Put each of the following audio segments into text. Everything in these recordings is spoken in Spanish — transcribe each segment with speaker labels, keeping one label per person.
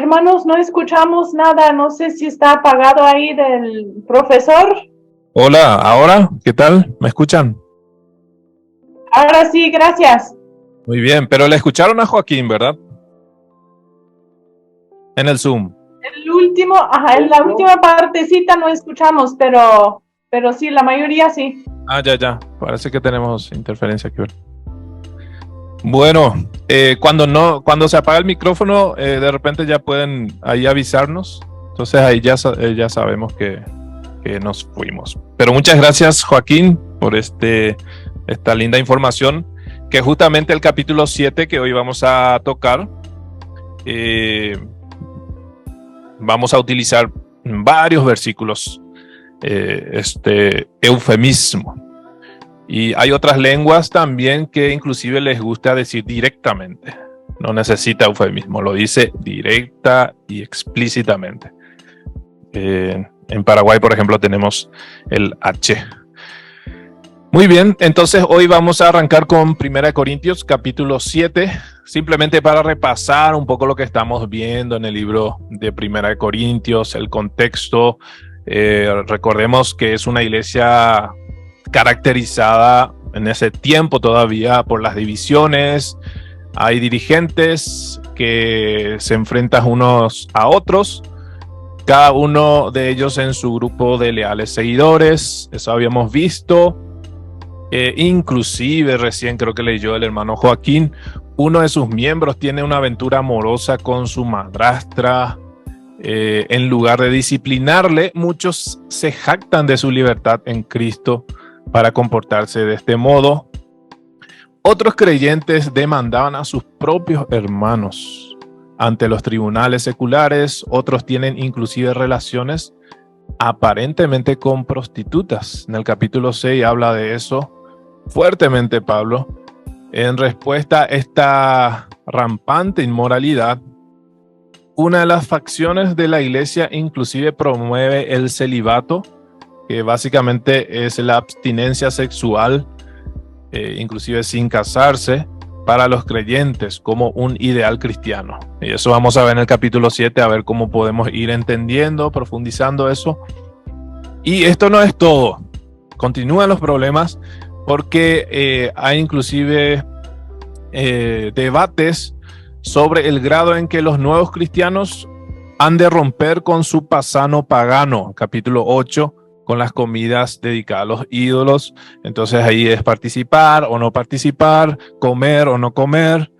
Speaker 1: hermanos, no escuchamos nada. No sé si está apagado ahí del profesor.
Speaker 2: Hola, ¿ahora? ¿Qué tal? ¿Me escuchan?
Speaker 1: Ahora sí, gracias.
Speaker 2: Muy bien, pero le escucharon a Joaquín, ¿verdad? En el Zoom.
Speaker 1: En la última partecita no escuchamos, pero sí, la mayoría sí.
Speaker 2: Ya. Parece que tenemos interferencia aquí. Bueno, cuando se apaga el micrófono, de repente ya pueden ahí avisarnos. Entonces ahí ya sabemos que nos fuimos. Pero muchas gracias, Joaquín, por esta linda información, que justamente el capítulo 7 que hoy vamos a tocar, vamos a utilizar varios versículos, eufemismo. Y hay otras lenguas también que inclusive les gusta decir directamente. No necesita eufemismo, lo dice directa y explícitamente. En Paraguay, por ejemplo, tenemos el H. Muy bien, entonces hoy vamos a arrancar con 1 Corintios capítulo 7, simplemente para repasar un poco lo que estamos viendo en el libro de 1 Corintios, el contexto. Recordemos que es una iglesia caracterizada en ese tiempo todavía por las divisiones. Hay dirigentes que se enfrentan unos a otros, cada uno de ellos en su grupo de leales seguidores. Eso habíamos visto. Inclusive recién creo que leyó el hermano Joaquín, uno de sus miembros tiene una aventura amorosa con su madrastra. En lugar de disciplinarle, muchos se jactan de su libertad en Cristo para comportarse de este modo. Otros creyentes demandaban a sus propios hermanos ante los tribunales seculares. Otros tienen inclusive relaciones aparentemente con prostitutas. En el capítulo 6 habla de eso fuertemente Pablo. En respuesta a esta rampante inmoralidad, una de las facciones de la iglesia inclusive promueve el celibato, que básicamente es la abstinencia sexual, inclusive sin casarse, para los creyentes como un ideal cristiano. Y eso vamos a ver en el capítulo 7, a ver cómo podemos ir entendiendo, profundizando eso. Y esto no es todo. Continúan los problemas porque hay inclusive debates sobre el grado en que los nuevos cristianos han de romper con su pasado pagano, capítulo 8, con las comidas dedicadas a los ídolos. Entonces ahí es participar o no participar, comer o no comer.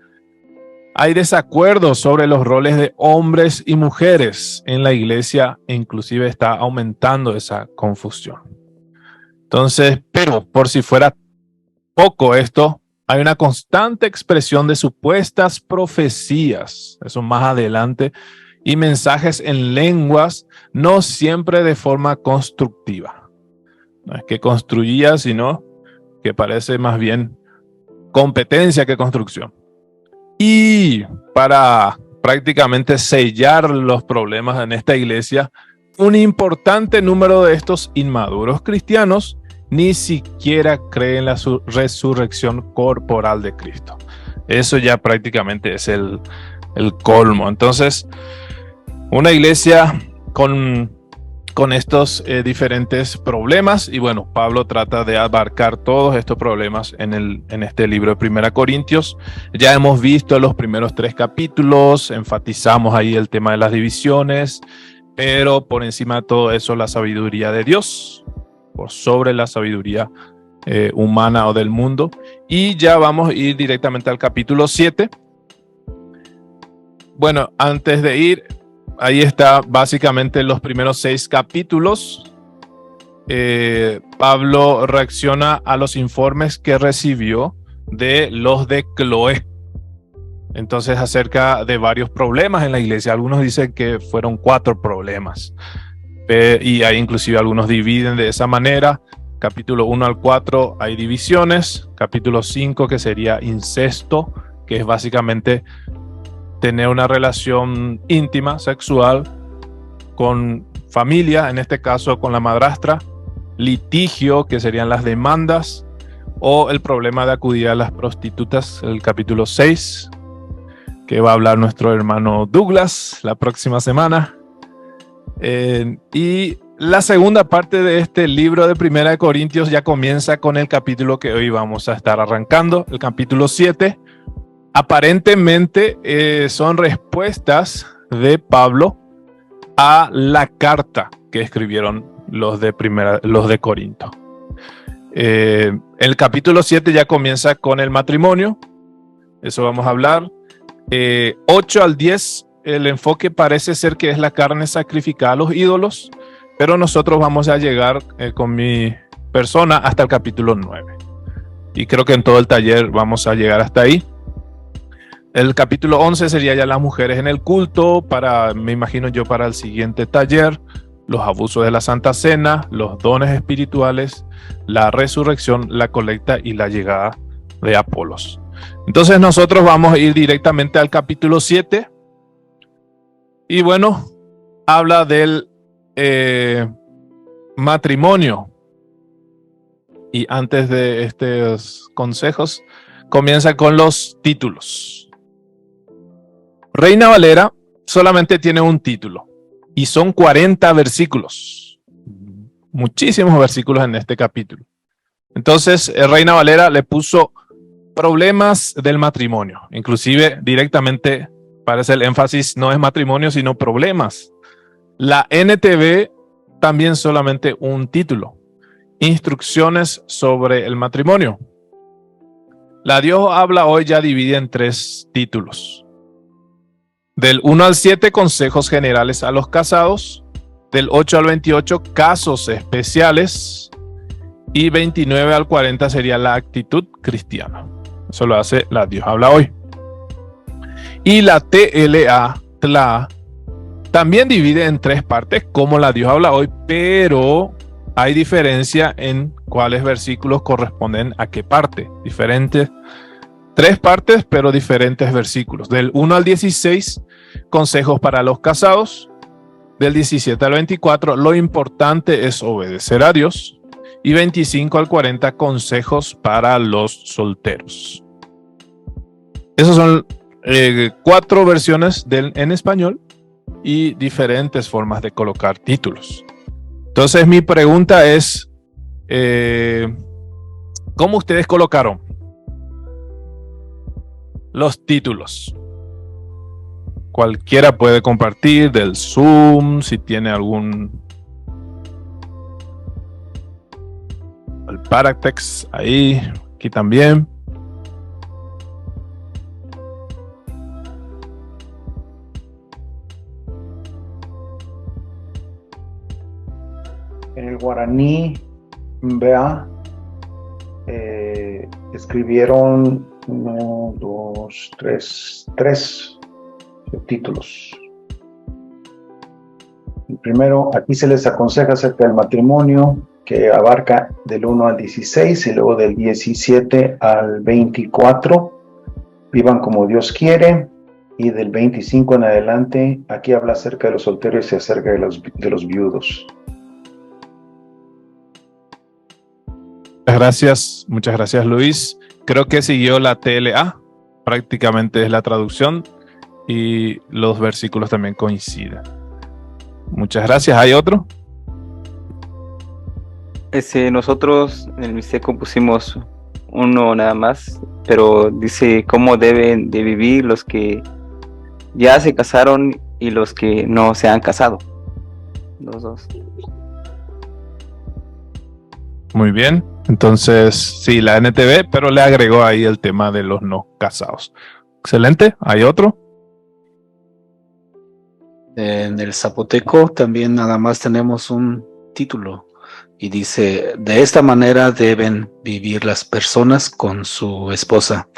Speaker 2: Hay desacuerdos sobre los roles de hombres y mujeres en la iglesia e inclusive está aumentando esa confusión. Entonces, pero por si fuera poco esto, hay una constante expresión de supuestas profecías, eso más adelante, y mensajes en lenguas, no siempre de forma constructiva. No es que construía, sino que parece más bien competencia que construcción. Y para prácticamente sellar los problemas en esta iglesia, un importante número de estos inmaduros cristianos ni siquiera creen en la resurrección corporal de Cristo. Eso ya prácticamente es el colmo. Entonces, una iglesia con estos diferentes problemas, y bueno, Pablo trata de abarcar todos estos problemas en este libro de 1 Corintios. Ya hemos visto los primeros 3 capítulos, enfatizamos ahí el tema de las divisiones, pero por encima de todo eso la sabiduría de Dios, por sobre la sabiduría humana o del mundo. Y ya vamos a ir directamente al capítulo 7. Bueno, antes de ir, ahí está básicamente los primeros 6 capítulos. Pablo reacciona a los informes que recibió de los de Cloé. Entonces, acerca de varios problemas en la iglesia. Algunos dicen que fueron 4 problemas. Y hay inclusive algunos dividen de esa manera. Capítulo 1 al 4 hay divisiones. Capítulo 5, que sería incesto, que es básicamente tener una relación íntima, sexual, con familia, en este caso con la madrastra. Litigio, que serían las demandas, o el problema de acudir a las prostitutas, el capítulo 6. que va a hablar nuestro hermano Douglas la próxima semana. Y la segunda parte de este libro de Primera de Corintios ya comienza con el capítulo que hoy vamos a estar arrancando, el capítulo 7. Aparentemente son respuestas de Pablo a la carta que escribieron los de Corinto. El capítulo 7 ya comienza con el matrimonio, eso vamos a hablar. 8 al 10, el enfoque parece ser que es la carne sacrificada a los ídolos, pero nosotros vamos a llegar con mi persona hasta el capítulo 9. Y creo que en todo el taller vamos a llegar hasta ahí. El capítulo 11 sería ya las mujeres en el culto, me imagino yo, para el siguiente taller, los abusos de la Santa Cena, los dones espirituales, la resurrección, la colecta y la llegada de Apolos. Entonces nosotros vamos a ir directamente al capítulo 7. Y bueno, habla del matrimonio. Y antes de estos consejos, comienza con los títulos. Reina Valera solamente tiene un título y son 40 versículos. Muchísimos versículos en este capítulo. Entonces, Reina Valera le puso problemas del matrimonio. Inclusive, directamente parece el énfasis no es matrimonio, sino problemas. La NTV también solamente un título. Instrucciones sobre el matrimonio. La Dios habla hoy ya divide en 3 títulos. Del 1 al 7, consejos generales a los casados. Del 8 al 28, casos especiales. Y 29 al 40 sería la actitud cristiana. Eso lo hace la Dios habla hoy. Y la TLA, también divide en 3 partes, como la Dios habla hoy, pero hay diferencia en cuáles versículos corresponden a qué parte. Diferentes, 3 partes, pero diferentes versículos. Del 1 al 16, consejos para los casados. Del 17 al 24, lo importante es obedecer a Dios. Y 25 al 40, consejos para los solteros. Esas son 4 versiones en español y diferentes formas de colocar títulos. Entonces mi pregunta es, ¿cómo ustedes colocaron los títulos? Cualquiera puede compartir del Zoom, si tiene algún el Paratext ahí, aquí también.
Speaker 3: En el guaraní, Mbea, escribieron 1, 2, 3 subtítulos. El primero, aquí se les aconseja acerca del matrimonio, que abarca del 1 al 16 y luego del 17 al 24. Vivan como Dios quiere. Y del 25 en adelante, aquí habla acerca de los solteros y acerca de los viudos.
Speaker 2: Muchas gracias Luis. Creo que siguió la TLA, prácticamente es la traducción y los versículos también coinciden. Muchas gracias. ¿Hay otro?
Speaker 4: Nosotros en el Misteco pusimos uno nada más, pero dice cómo deben de vivir los que ya se casaron y los que no se han casado. Los 2.
Speaker 2: Muy bien. Entonces, sí, la NTV, pero le agregó ahí el tema de los no casados. Excelente. ¿Hay otro?
Speaker 5: En el zapoteco también nada más tenemos un título y dice, de esta manera deben vivir las personas con su esposa,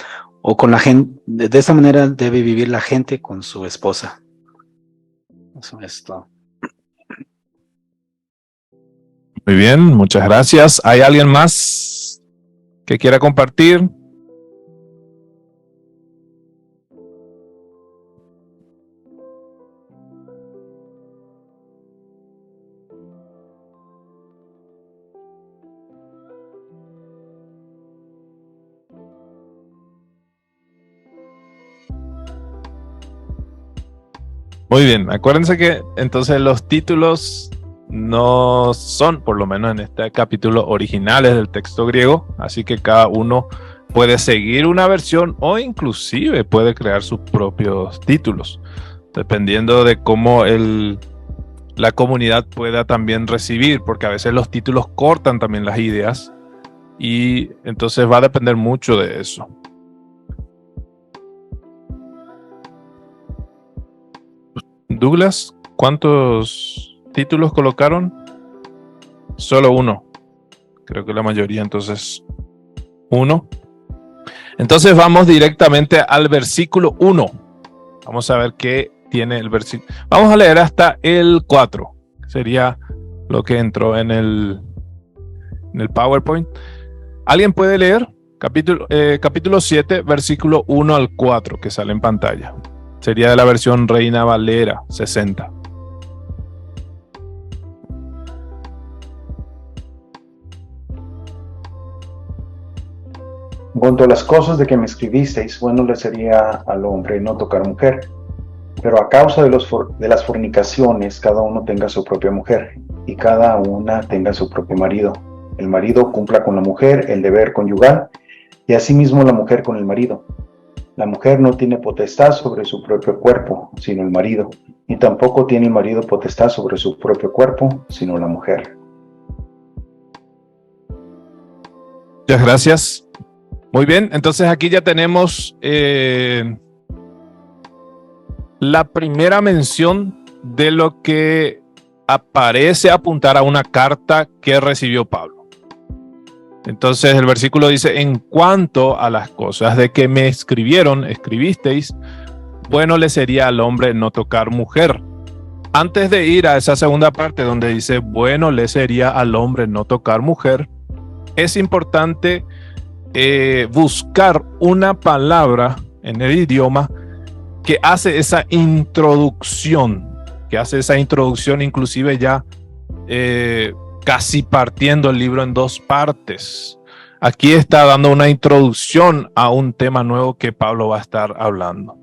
Speaker 5: o con la gente, de esta manera debe vivir la gente con su esposa. Eso es todo.
Speaker 2: Muy bien, muchas gracias. ¿Hay alguien más que quiera compartir? Muy bien, acuérdense que entonces los títulos no son, por lo menos en este capítulo, originales del texto griego, así que cada uno puede seguir una versión o inclusive puede crear sus propios títulos, dependiendo de cómo la comunidad pueda también recibir, porque a veces los títulos cortan también las ideas y entonces va a depender mucho de eso. Douglas, ¿cuántos títulos colocaron? Solo uno. Creo que la mayoría, entonces, uno. Entonces vamos directamente al versículo 1. Vamos a ver qué tiene el versículo. Vamos a leer hasta el 4. Sería lo que entró en el PowerPoint. ¿Alguien puede leer? Capítulo 7, versículo 1 al 4, que sale en pantalla. Sería de la versión Reina Valera 60.
Speaker 3: En cuanto a las cosas de que me escribisteis, bueno le sería al hombre no tocar mujer. Pero a causa de las fornicaciones, cada uno tenga su propia mujer, y cada una tenga su propio marido. El marido cumpla con la mujer el deber conyugal, y asimismo la mujer con el marido. La mujer no tiene potestad sobre su propio cuerpo, sino el marido, y tampoco tiene el marido potestad sobre su propio cuerpo, sino la mujer.
Speaker 2: Muchas gracias. Muy bien, entonces aquí ya tenemos la primera mención de lo que aparece apuntar a una carta que recibió Pablo. Entonces el versículo dice: en cuanto a las cosas de que me escribisteis, bueno le sería al hombre no tocar mujer. Antes de ir a esa segunda parte donde dice bueno le sería al hombre no tocar mujer, es importante buscar una palabra en el idioma que hace esa introducción, inclusive ya casi partiendo el libro en dos partes. Aquí está dando una introducción a un tema nuevo que Pablo va a estar hablando.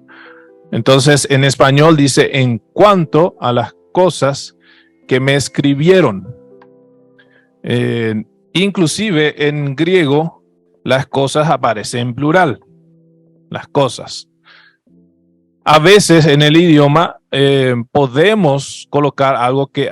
Speaker 2: Entonces, en español dice: en cuanto a las cosas que me escribieron. Inclusive en griego, las cosas aparecen en plural. Las cosas. A veces en el idioma podemos colocar algo que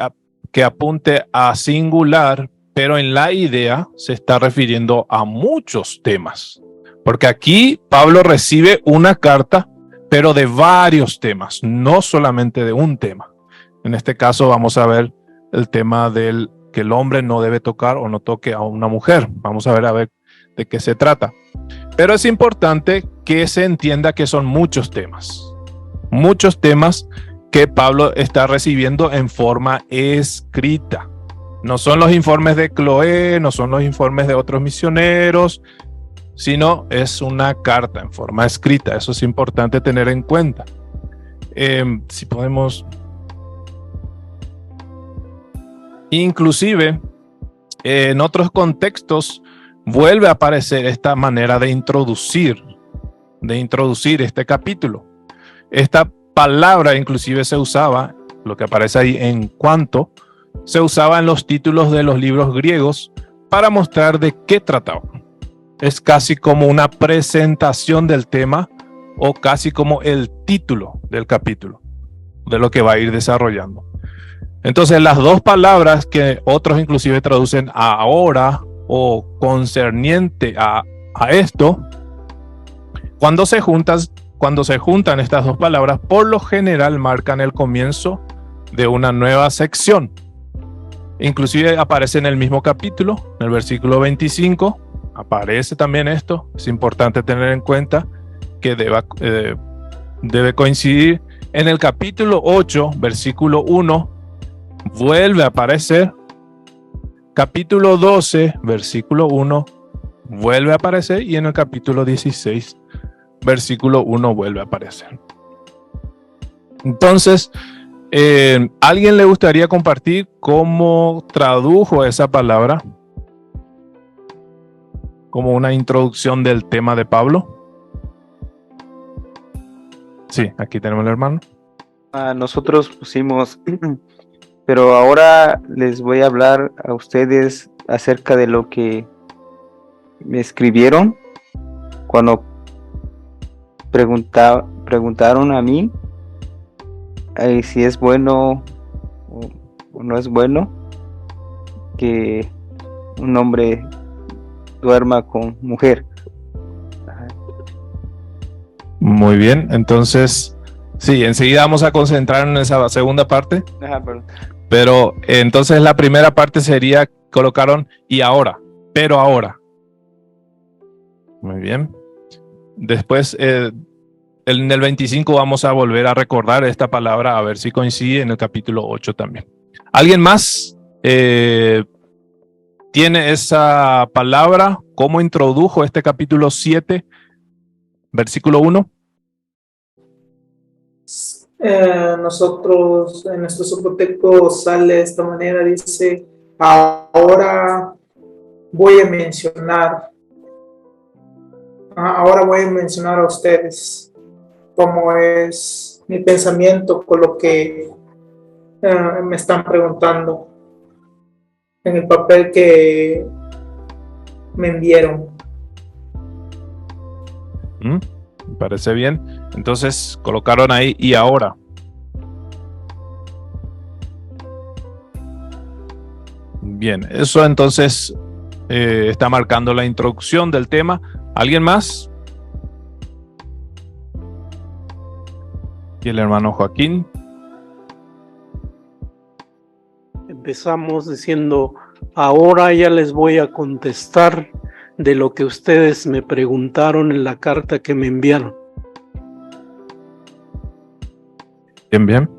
Speaker 2: apunte a singular, pero en la idea se está refiriendo a muchos temas. Porque aquí Pablo recibe una carta, pero de varios temas, no solamente de un tema. En este caso vamos a ver el tema del que el hombre no debe tocar o no toque a una mujer. Vamos a ver de qué se trata. Pero es importante que se entienda que son muchos temas que Pablo está recibiendo en forma escrita. No son los informes de Cloé, no son los informes de otros misioneros, sino es una carta en forma escrita. Eso es importante tener en cuenta. Si podemos... Inclusive, en otros contextos, vuelve a aparecer esta manera de introducir este capítulo. Esta palabra inclusive se usaba, lo que aparece ahí en cuanto, se usaba en los títulos de los libros griegos para mostrar de qué trataba. Es casi como una presentación del tema o casi como el título del capítulo, de lo que va a ir desarrollando. Entonces las dos palabras que otros inclusive traducen a ahora o concerniente a esto, cuando se juntan estas dos palabras, por lo general marcan el comienzo de una nueva sección. Inclusive aparece en el mismo capítulo, en el versículo 25, aparece también esto. Es importante tener en cuenta que debe coincidir. En el capítulo 8, versículo 1, vuelve a aparecer. Capítulo 12, versículo 1, vuelve a aparecer. Y en el capítulo 16, versículo 1, vuelve a aparecer. Entonces, ¿alguien le gustaría compartir cómo tradujo esa palabra como una introducción del tema de Pablo? Sí, aquí tenemos al hermano.
Speaker 4: Nosotros pusimos, pero ahora les voy a hablar a ustedes acerca de lo que me escribieron cuando preguntaron a mí si es bueno o no es bueno que un hombre duerma con mujer. Ajá.
Speaker 2: Muy bien, entonces, sí, enseguida vamos a concentrarnos en esa segunda parte,
Speaker 4: Ajá, perdón.
Speaker 2: pero entonces la primera parte sería, colocaron, y ahora, pero ahora. Muy bien. Después, en el 25 vamos a volver a recordar esta palabra, a ver si coincide en el capítulo 8 también. ¿Alguien más tiene esa palabra? ¿Cómo introdujo este capítulo 7, versículo 1?
Speaker 6: Nosotros en nuestro zapoteco sale de esta manera, dice: ahora voy a mencionar a ustedes cómo es mi pensamiento con lo que me están preguntando en el papel que me enviaron.
Speaker 2: Me parece bien. Entonces colocaron ahí y ahora. Bien, eso entonces está marcando la introducción del tema. ¿Alguien más? Y el hermano Joaquín.
Speaker 7: Empezamos diciendo: ahora ya les voy a contestar de lo que ustedes me preguntaron en la carta que me enviaron.
Speaker 2: Bien, bien.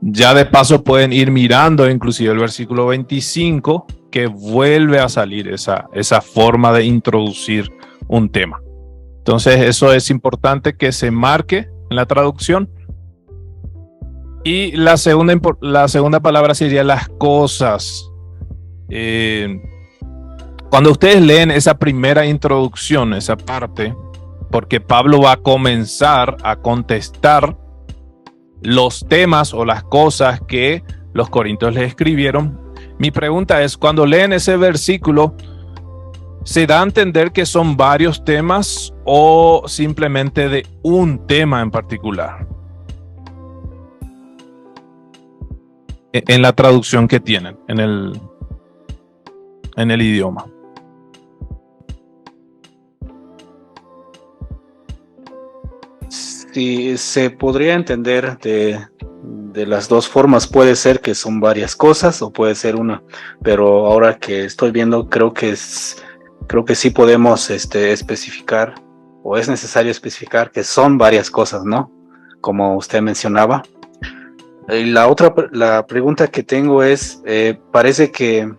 Speaker 2: Ya de paso pueden ir mirando inclusive el versículo 25, que vuelve a salir esa forma de introducir un tema. Entonces eso es importante que se marque en la traducción. Y la segunda palabra sería las cosas. Cuando ustedes leen esa primera introducción, esa parte, porque Pablo va a comenzar a contestar los temas o las cosas que los corintios le escribieron, mi pregunta es, cuando leen ese versículo, ¿se da a entender que son varios temas o simplemente de un tema en particular? En la traducción que tienen, en el idioma.
Speaker 5: Sí, se podría entender de las dos formas. Puede ser que son varias cosas o puede ser una, pero ahora que estoy viendo, creo que sí podemos especificar, o es necesario especificar que son varias cosas, ¿no? Como usted mencionaba. Y la pregunta que tengo es, parece que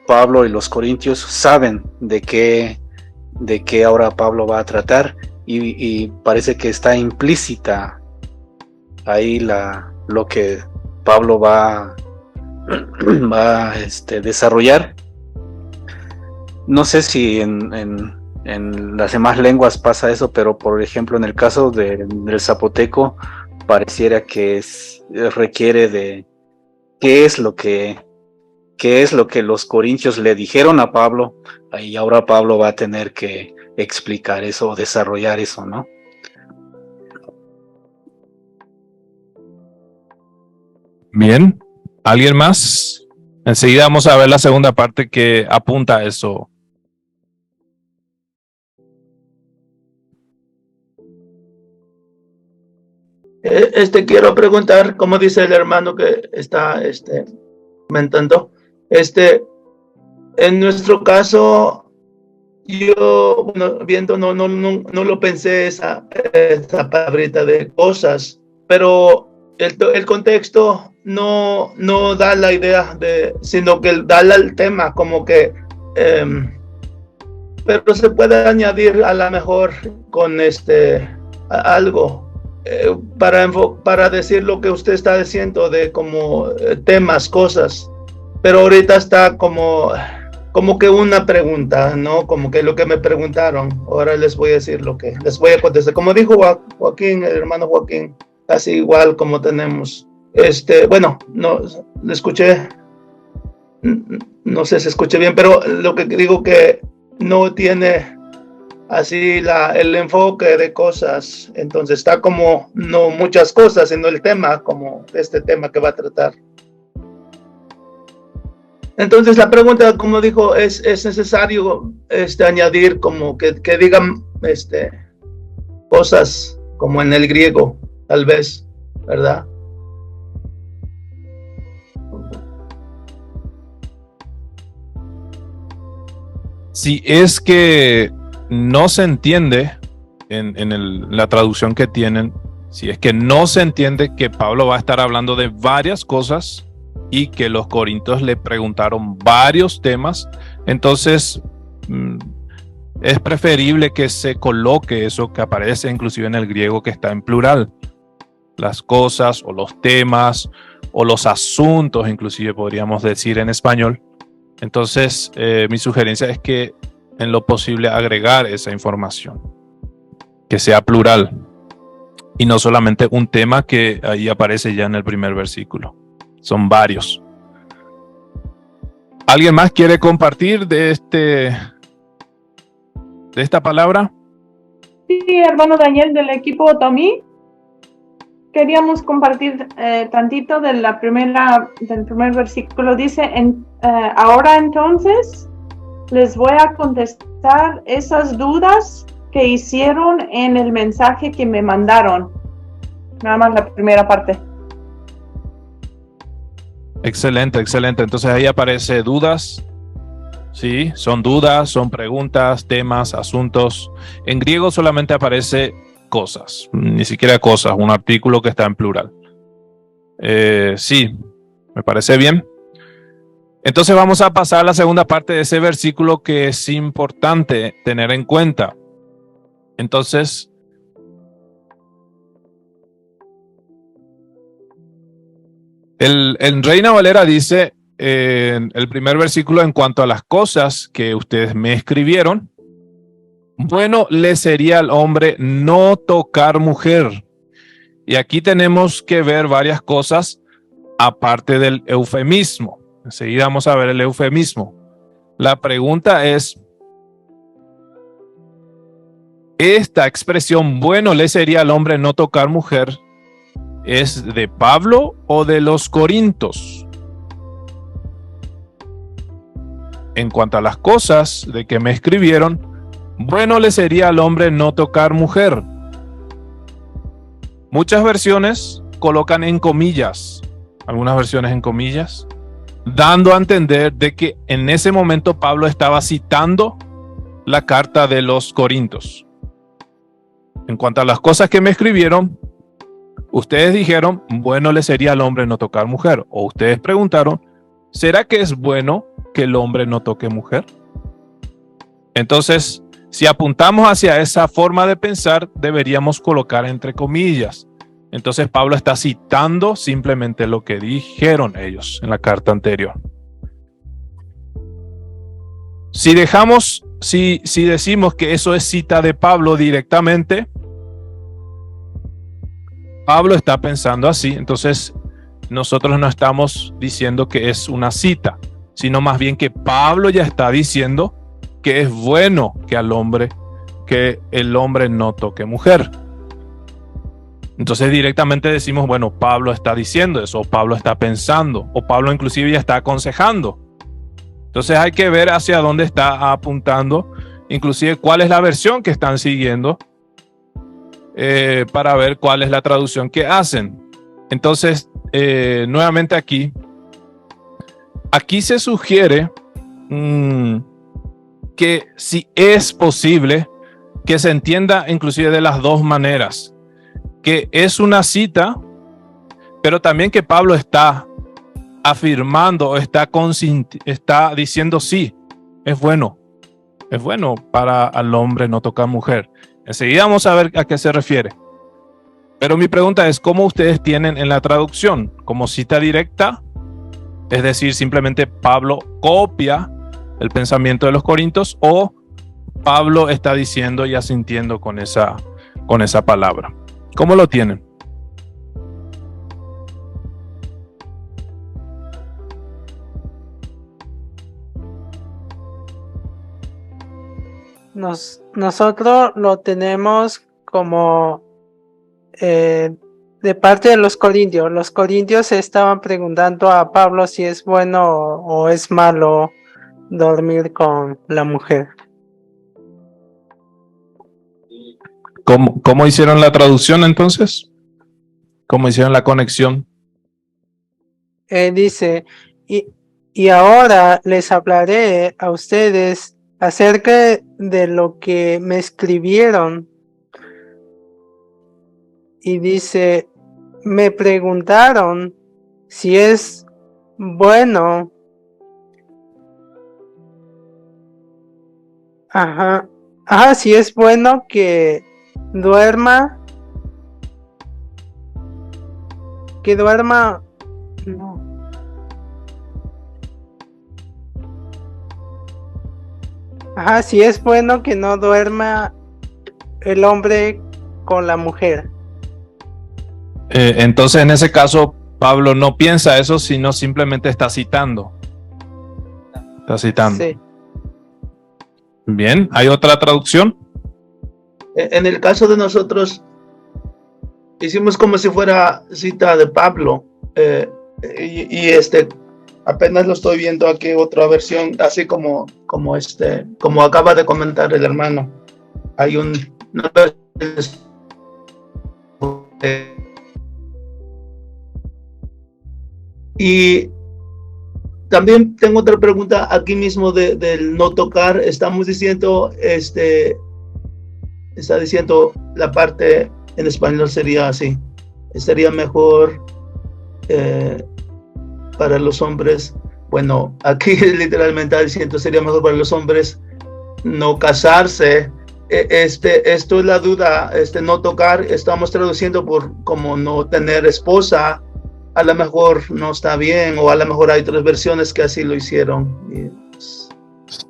Speaker 5: Pablo y los corintios saben de qué ahora Pablo va a tratar, y parece que está implícita ahí lo que Pablo va a desarrollar. No sé si en las demás lenguas pasa eso, pero por ejemplo en el caso del zapoteco pareciera que requiere de qué es lo que los corintios le dijeron a Pablo, y ahora Pablo va a tener que explicar eso, desarrollar eso, ¿no?
Speaker 2: Bien, ¿alguien más? Enseguida vamos a ver la segunda parte que apunta a eso.
Speaker 8: Quiero preguntar, como dice el hermano que está comentando, en nuestro caso, yo, viendo, no lo pensé esa palabrita de cosas, pero el contexto no da la idea sino que da el tema, como que, pero se puede añadir a lo mejor con algo. Para decir lo que usted está diciendo de como temas, cosas, pero ahorita está como que una pregunta, ¿no? Como que lo que me preguntaron, ahora les voy a decir lo que les voy a contestar. Como dijo Joaquín, el hermano Joaquín, casi igual como tenemos. Bueno, no lo escuché, no sé si escuché bien, pero lo que digo que no tiene así el enfoque de cosas, entonces está como no muchas cosas, sino el tema, como este tema que va a tratar. Entonces la pregunta, como dijo, es necesario añadir como que digan cosas como en el griego, tal vez, ¿verdad?
Speaker 2: Si es que no se entiende en la traducción que tienen, si es que no se entiende que Pablo va a estar hablando de varias cosas y que los corintios le preguntaron varios temas, entonces es preferible que se coloque eso que aparece inclusive en el griego, que está en plural, las cosas o los temas o los asuntos, inclusive podríamos decir en español. Entonces mi sugerencia es que en lo posible agregar esa información, que sea plural y no solamente un tema que ahí aparece ya en el primer versículo. Son varios. ¿Alguien más quiere compartir de esta palabra?
Speaker 1: Sí, hermano Daniel, del equipo Tomí. Queríamos compartir tantito del primer versículo. Dice, ahora entonces les voy a contestar esas dudas que hicieron en el mensaje que me mandaron. Nada más la primera parte.
Speaker 2: Excelente, excelente. Entonces ahí aparece dudas. Sí, son dudas, son preguntas, temas, asuntos. En griego solamente aparece cosas, ni siquiera cosas, un artículo que está en plural. Sí, me parece bien. Entonces vamos a pasar a la segunda parte de ese versículo que es importante tener en cuenta. Entonces, el Reina Valera dice en el primer versículo, en cuanto a las cosas que ustedes me escribieron, bueno le sería al hombre no tocar mujer. Y aquí tenemos que ver varias cosas aparte del eufemismo. Enseguida vamos a ver el eufemismo. La pregunta es, esta expresión, bueno le sería al hombre no tocar mujer, ¿es de Pablo o de los corintios? En cuanto a las cosas de que me escribieron, bueno le sería al hombre no tocar mujer. Muchas versiones colocan en comillas, algunas versiones en comillas, dando a entender de que en ese momento Pablo estaba citando la carta de los Corintios. En cuanto a las cosas que me escribieron, ustedes dijeron, bueno le sería al hombre no tocar mujer. O ustedes preguntaron, ¿será que es bueno que el hombre no toque mujer? Entonces, si apuntamos hacia esa forma de pensar, deberíamos colocar entre comillas. Entonces Pablo está citando simplemente lo que dijeron ellos en la carta anterior. Si decimos que eso es cita de Pablo directamente, Pablo está pensando así, entonces nosotros no estamos diciendo que es una cita, sino más bien que Pablo ya está diciendo que es bueno que el hombre no toque mujer. Entonces directamente decimos, bueno, Pablo está diciendo eso, o Pablo está pensando, o Pablo inclusive ya está aconsejando. Entonces hay que ver hacia dónde está apuntando, inclusive cuál es la versión que están siguiendo, para ver cuál es la traducción que hacen. Entonces, nuevamente aquí se sugiere que si es posible que se entienda inclusive de las dos maneras, que es una cita, pero también que Pablo está afirmando, está diciendo sí, es bueno para al hombre no tocar mujer. Enseguida vamos a ver a qué se refiere. Pero mi pregunta es, ¿cómo ustedes tienen en la traducción? ¿Como cita directa? Es decir, simplemente Pablo copia el pensamiento de los corintios, o Pablo está diciendo y asintiendo con esa palabra. ¿Cómo lo tienen?
Speaker 9: nosotros lo tenemos como de parte de los corintios. Los corintios estaban preguntando a Pablo si es bueno o es malo dormir con la mujer.
Speaker 2: ¿Cómo hicieron la traducción entonces? ¿Cómo hicieron la conexión?
Speaker 9: Dice, y ahora les hablaré a ustedes acerca de lo que me escribieron. Y dice, me preguntaron si es bueno. Si es bueno que duerma. No. Si es bueno que no duerma el hombre con la mujer.
Speaker 2: Entonces, en ese caso, Pablo no piensa eso, sino simplemente está citando. Está citando.
Speaker 9: Sí.
Speaker 2: Bien, ¿hay otra traducción?
Speaker 8: En el caso de nosotros, hicimos como si fuera cita de Pablo, apenas lo estoy viendo aquí, otra versión, así como acaba de comentar el hermano. Hay una y también tengo otra pregunta aquí mismo del no tocar. Estamos diciendo, está diciendo la parte en español sería así. Sería mejor para los hombres. Bueno, aquí literalmente está diciendo sería mejor para los hombres no casarse. Esto es la duda, no tocar. Estamos traduciendo por como no tener esposa. A lo mejor no está bien, o a lo mejor hay otras versiones que así lo hicieron.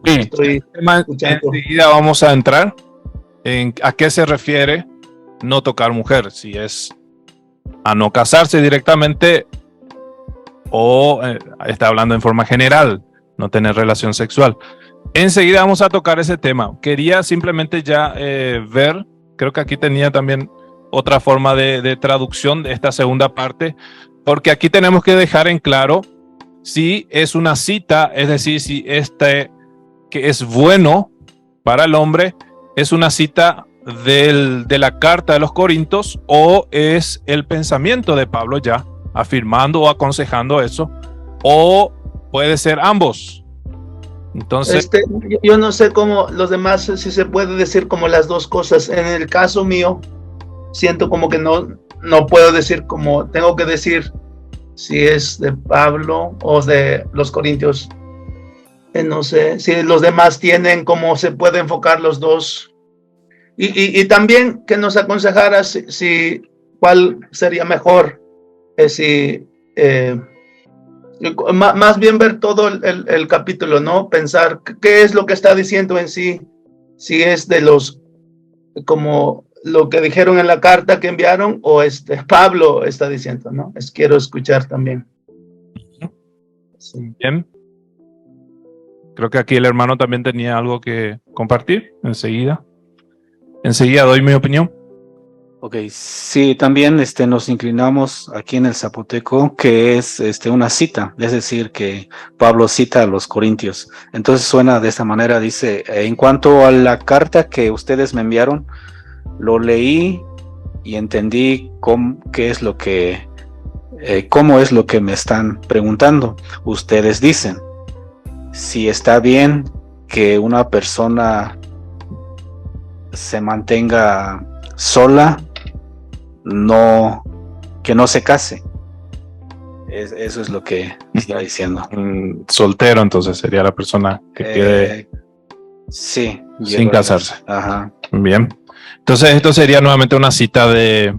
Speaker 2: Enseguida vamos a entrar en a qué se refiere no tocar mujer, si es a no casarse directamente o está hablando en forma general, no tener relación sexual. Enseguida vamos a tocar ese tema. Quería simplemente ya ver, creo que aquí tenía también otra forma de traducción de esta segunda parte, porque aquí tenemos que dejar en claro si es una cita, es decir, si que es bueno para el hombre es una cita de la carta de los Corintios o es el pensamiento de Pablo ya afirmando o aconsejando eso, o puede ser ambos. Entonces,
Speaker 8: yo no sé cómo los demás, si se puede decir como las dos cosas. En el caso mío, siento como que no puedo decir como, tengo que decir si es de Pablo o de los Corintios. No sé si los demás tienen cómo se puede enfocar los dos. Y también que nos aconsejara si cuál sería mejor. Más bien ver todo el capítulo, ¿no? Pensar qué es lo que está diciendo en sí. Si es de los, como lo que dijeron en la carta que enviaron, o Pablo está diciendo, ¿no? Quiero escuchar también.
Speaker 2: Sí. Bien. Creo que aquí el hermano también tenía algo que compartir. Enseguida doy mi opinión.
Speaker 5: Ok, sí, también nos inclinamos aquí en el zapoteco, que es una cita, es decir, que Pablo cita a los Corintios. Entonces suena de esta manera, dice, en cuanto a la carta que ustedes me enviaron, lo leí y entendí cómo es lo que me están preguntando. Ustedes dicen, si está bien que una persona se mantenga sola, que no se case. Eso es lo que está diciendo.
Speaker 2: Soltero, entonces sería la persona que quede
Speaker 5: sí,
Speaker 2: sin casarse.
Speaker 5: Ajá.
Speaker 2: Bien. Entonces esto sería nuevamente una cita de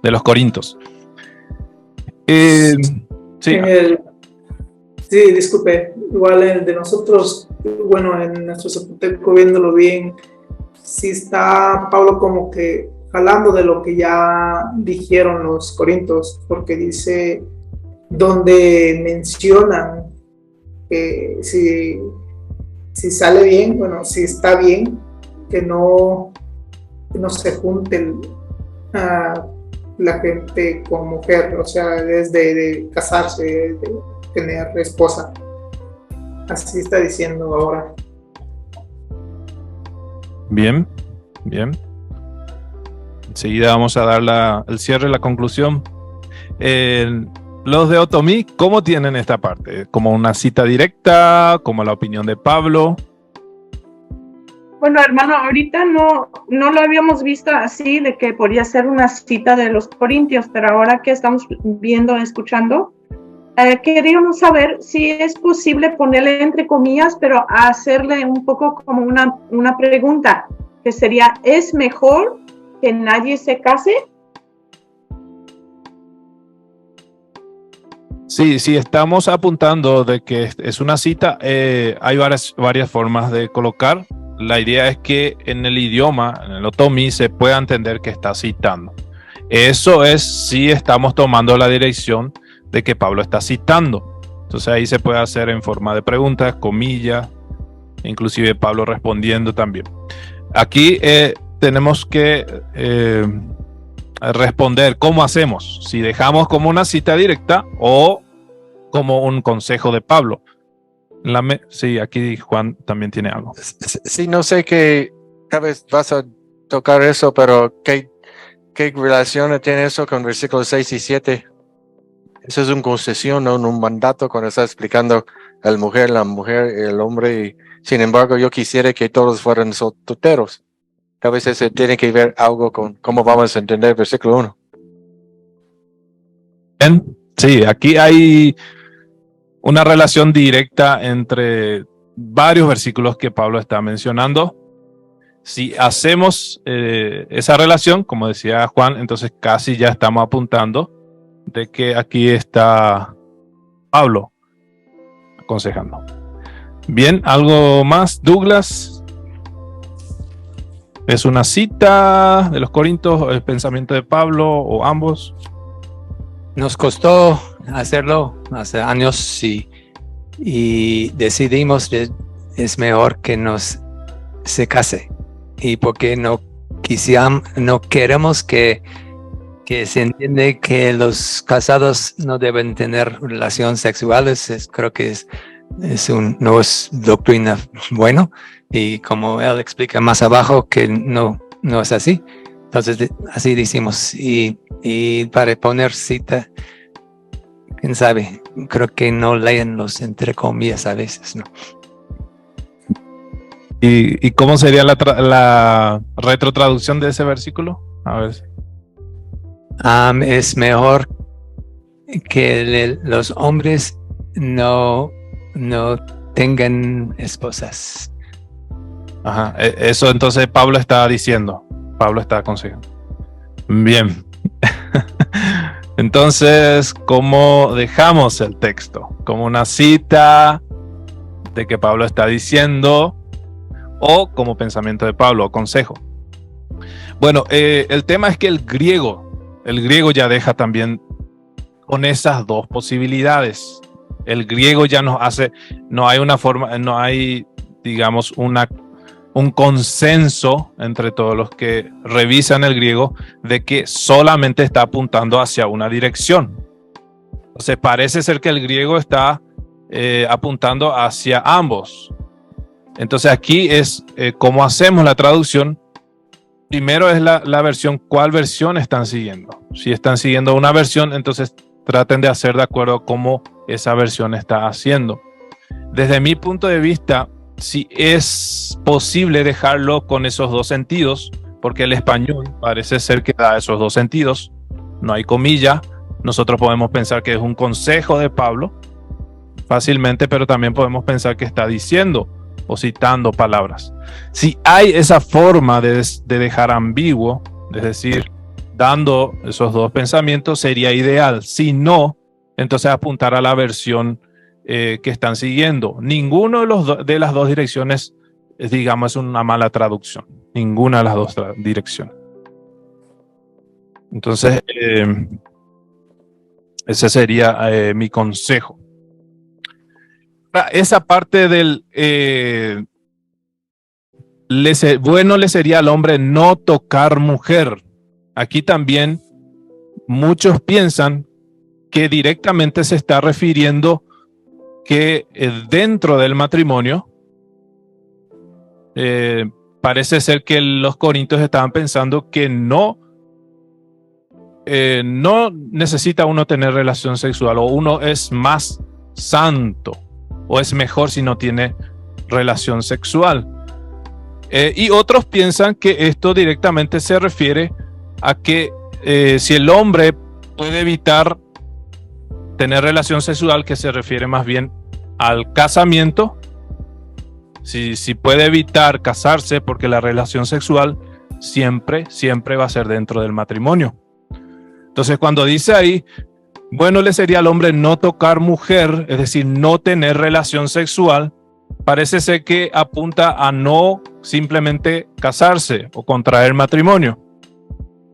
Speaker 2: los Corintios. Sí.
Speaker 6: Sí, disculpe. Igual el de nosotros, bueno, en nuestro zapoteco, viéndolo bien, sí está Pablo como que jalando de lo que ya dijeron los Corintios, porque dice, donde mencionan que si si sale bien, bueno, si está bien, que no se junten la gente con mujer, o sea, es de casarse, de tener esposa. Así está diciendo ahora.
Speaker 2: Bien, bien. Enseguida vamos a dar el cierre, la conclusión. Los de Otomí, ¿cómo tienen esta parte? ¿Como una cita directa? ¿Como la opinión de Pablo?
Speaker 1: Bueno, hermano, ahorita no lo habíamos visto así, de que podría ser una cita de los Corintios, pero ahora que estamos viendo, escuchando, queríamos saber si es posible ponerle entre comillas, pero hacerle un poco como una pregunta, que sería, ¿es mejor que nadie se case?
Speaker 2: Sí, estamos apuntando de que es una cita, hay varias formas de colocar. La idea es que en el idioma, en el otomí, se pueda entender que está citando. Eso es si estamos tomando la dirección de que Pablo está citando. Entonces ahí se puede hacer en forma de preguntas, comillas, inclusive Pablo respondiendo también. Aquí tenemos que responder cómo hacemos, si dejamos como una cita directa o como un consejo de Pablo. Sí, aquí Juan también tiene algo.
Speaker 10: Sí, no sé qué tal vez vas a tocar eso, pero ¿qué relación tiene eso con versículos 6 y 7? Eso es una concesión, no un mandato cuando está explicando la mujer, el hombre. Y, sin embargo, yo quisiera que todos fueran solteros. A veces se tiene que ver algo con cómo vamos a entender el versículo 1.
Speaker 2: Bien, sí, aquí hay una relación directa entre varios versículos que Pablo está mencionando. Si hacemos esa relación, como decía Juan, entonces casi ya estamos apuntando de que aquí está Pablo aconsejando. Bien, ¿algo más, Douglas? ¿Es una cita de los Corintios, el pensamiento de Pablo o ambos?
Speaker 11: Nos costó hacerlo hace años y decidimos que es mejor que se case, y porque no queremos que se entiende que los casados no deben tener relaciones sexuales. Creo que no es doctrina bueno, y como él explica más abajo que no es así. Entonces así decimos, y para poner cita, quién sabe, creo que no leen los entre comillas a veces, ¿no?
Speaker 2: ¿Y cómo sería la retrotraducción de ese versículo? A ver.
Speaker 11: Es mejor que los hombres no tengan esposas.
Speaker 2: Ajá, eso entonces Pablo está diciendo. Pablo está aconsejando. Bien. Entonces, ¿cómo dejamos el texto? ¿Como una cita de que Pablo está diciendo o como pensamiento de Pablo o consejo? Bueno, el tema es que el griego ya deja también con esas dos posibilidades. El griego ya nos hace, no hay, digamos, un consenso entre todos los que revisan el griego de que solamente está apuntando hacia una dirección. Entonces parece ser que el griego está apuntando hacia ambos. Entonces aquí es cómo hacemos la traducción. Primero es la versión, ¿cuál versión están siguiendo? Si están siguiendo una versión, entonces traten de hacer de acuerdo a cómo esa versión está haciendo. Desde mi punto de vista, si es posible dejarlo con esos dos sentidos, porque el español parece ser que da esos dos sentidos, no hay comilla. Nosotros podemos pensar que es un consejo de Pablo fácilmente, pero también podemos pensar que está diciendo o citando palabras. Si hay esa forma de dejar ambiguo, es decir, dando esos dos pensamientos, sería ideal. Si no, entonces apuntar a la versión que están siguiendo. Ninguno de las dos direcciones, digamos, es una mala traducción. Ninguna de las dos direcciones. Entonces, ese sería mi consejo. Esa parte del bueno le sería al hombre no tocar mujer. Aquí también muchos piensan que directamente se está refiriendo que dentro del matrimonio, parece ser que los corintios estaban pensando que no necesita uno tener relación sexual, o uno es más santo, o es mejor si no tiene relación sexual. Y otros piensan que esto directamente se refiere a que si el hombre puede evitar tener relación sexual, que se refiere más bien al casamiento, si puede evitar casarse, porque la relación sexual siempre va a ser dentro del matrimonio. Entonces, cuando dice ahí, bueno le sería al hombre no tocar mujer, es decir, no tener relación sexual, parece ser que apunta a no simplemente casarse o contraer matrimonio.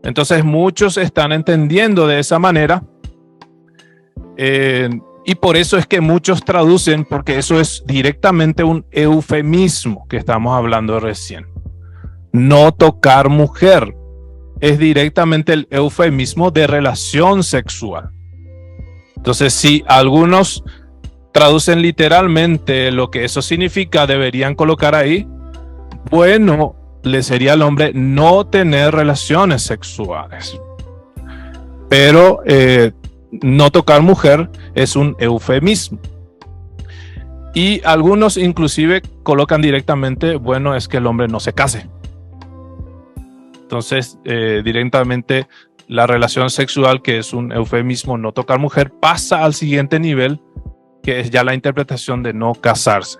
Speaker 2: Entonces muchos están entendiendo de esa manera, y por eso es que muchos traducen, porque eso es directamente un eufemismo que estamos hablando recién. No tocar mujer es directamente el eufemismo de relación sexual. Entonces, si algunos traducen literalmente lo que eso significa, deberían colocar ahí, bueno le sería al hombre no tener relaciones sexuales. Pero no tocar mujer es un eufemismo. Y algunos inclusive colocan directamente, bueno, es que el hombre no se case. Entonces, directamente la relación sexual, que es un eufemismo, no tocar mujer, pasa al siguiente nivel, que es ya la interpretación de no casarse.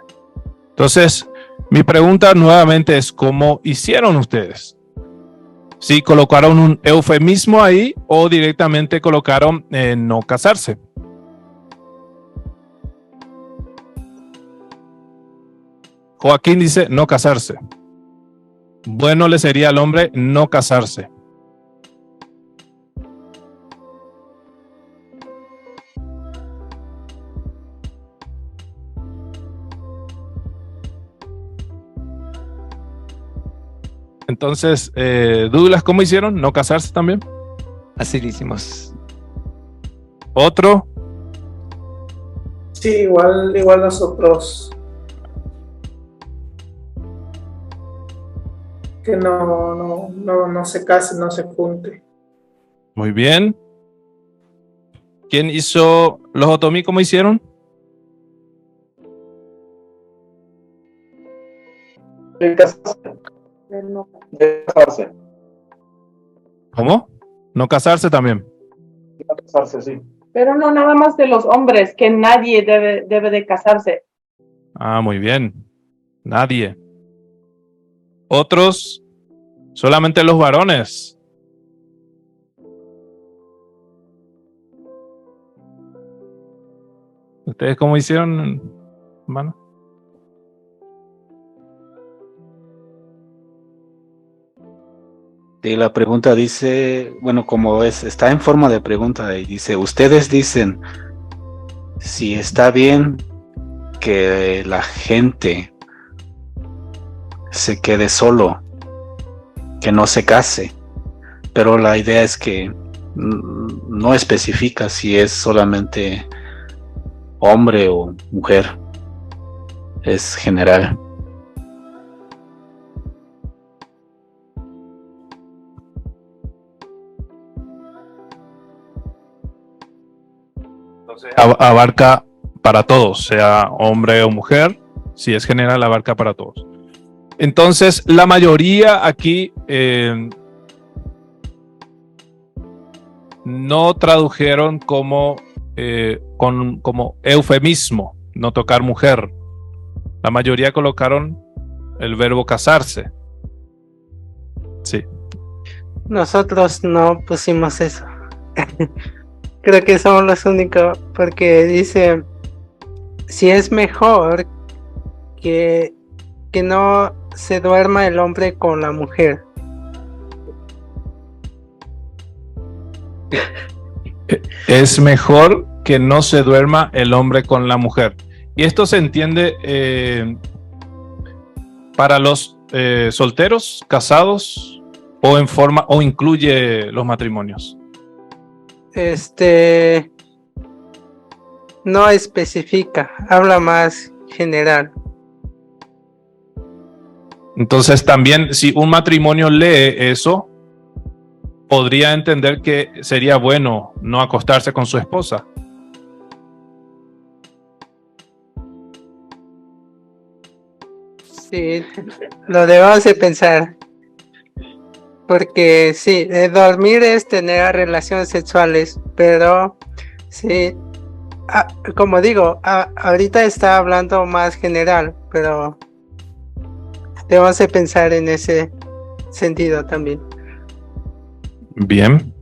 Speaker 2: Entonces, mi pregunta nuevamente es, ¿cómo hicieron ustedes? ¿Si colocaron un eufemismo ahí o directamente colocaron no casarse? Joaquín dice no casarse. Bueno le sería al hombre no casarse. Entonces, Douglas, ¿cómo hicieron? ¿No casarse también?
Speaker 11: Así lo hicimos.
Speaker 2: ¿Otro?
Speaker 6: Sí, igual nosotros. Que no se case, no se junte.
Speaker 2: Muy bien. ¿Quién hizo los otomí? ¿Cómo hicieron?
Speaker 3: No casarse.
Speaker 2: ¿Cómo? No casarse también.
Speaker 3: No casarse, sí.
Speaker 1: Pero no nada más de los hombres, que nadie debe de casarse.
Speaker 2: Ah, muy bien. Nadie. Otros, solamente los varones. ¿Ustedes cómo hicieron, hermano?
Speaker 5: Y la pregunta dice, bueno, como está en forma de pregunta y dice, ustedes dicen si está bien que la gente se quede solo, que no se case, pero la idea es que no especifica si es solamente hombre o mujer, es general.
Speaker 2: Abarca para todos, sea hombre o mujer. Si es general, abarca para todos. Entonces, la mayoría aquí no tradujeron como eufemismo, no tocar mujer. La mayoría colocaron el verbo casarse. Sí.
Speaker 9: Nosotros no pusimos eso. Creo que somos los únicos, porque dice si es mejor que no se duerma el hombre con la mujer.
Speaker 2: Es mejor que no se duerma el hombre con la mujer. Y esto se entiende para los solteros, casados, o en forma, o incluye los matrimonios.
Speaker 9: No especifica, habla más general.
Speaker 2: Entonces también, si un matrimonio lee eso, podría entender que sería bueno no acostarse con su esposa.
Speaker 9: Sí, lo debemos de pensar. Porque sí, dormir es tener relaciones sexuales, pero sí, como digo, ahorita está hablando más general, pero debemos de pensar en ese sentido también.
Speaker 2: Bien.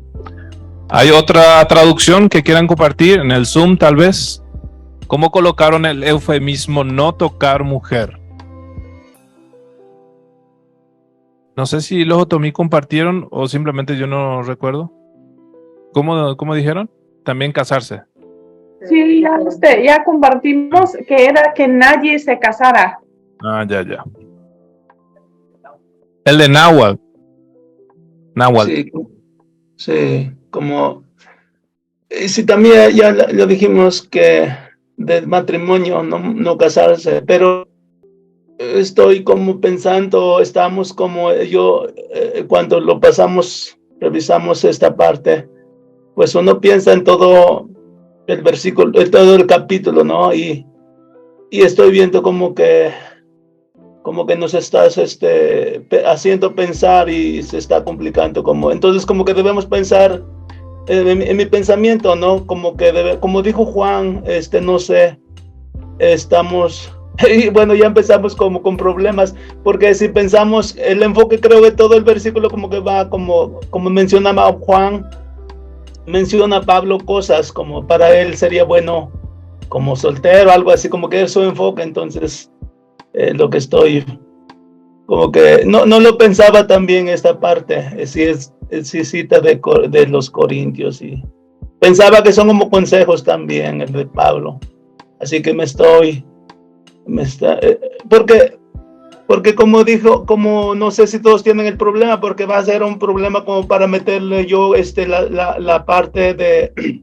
Speaker 2: ¿Hay otra traducción que quieran compartir en el Zoom, tal vez? ¿Cómo colocaron el eufemismo no tocar mujer? No sé si los otomí compartieron o simplemente yo no recuerdo. ¿Cómo dijeron? También casarse.
Speaker 1: Sí, ya compartimos que era que nadie se casara.
Speaker 2: Ah, ya. El de Náhuatl.
Speaker 8: Sí, como... Sí, también ya lo dijimos que del matrimonio no casarse, pero estoy como pensando, estamos como yo, cuando lo pasamos, revisamos esta parte, pues uno piensa en todo el versículo, en todo el capítulo, ¿no? Y estoy viendo como que nos estás haciendo pensar y se está complicando, entonces como que debemos pensar en mi pensamiento, ¿no? Como dijo Juan, no sé, estamos... Y bueno, ya empezamos como con problemas, porque si pensamos, el enfoque creo que todo el versículo como que va, como mencionaba Juan, menciona a Pablo cosas como para él sería bueno como soltero, algo así, como que es su enfoque. Entonces lo que estoy, como que no lo pensaba también esta parte, si cita de los Corintios, y pensaba que son como consejos también el de Pablo, así que porque como dijo, como no sé si todos tienen el problema, porque va a ser un problema como para meterle yo la parte de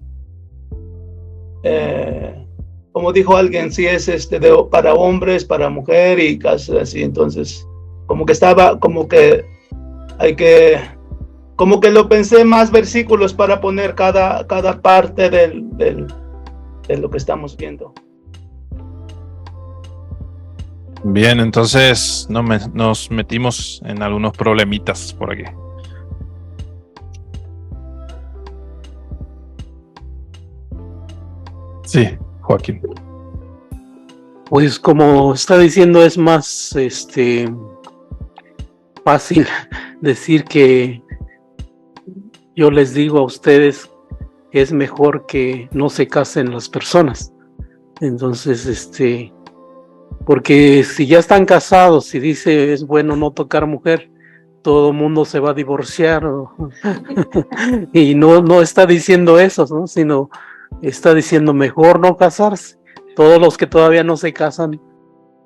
Speaker 8: como dijo alguien, si es para hombres, para mujer y cosas así. Entonces como que estaba como que como que lo pensé más versículos para poner cada parte de lo que estamos viendo.
Speaker 2: Bien, entonces nos metimos en algunos problemitas por aquí. Sí, Joaquín.
Speaker 7: Pues como está diciendo, es más fácil decir que yo les digo a ustedes que es mejor que no se casen las personas. Entonces, porque si ya están casados y dice es bueno no tocar mujer, todo el mundo se va a divorciar y no está diciendo eso, ¿no? Sino está diciendo mejor no casarse. Todos los que todavía no se casan,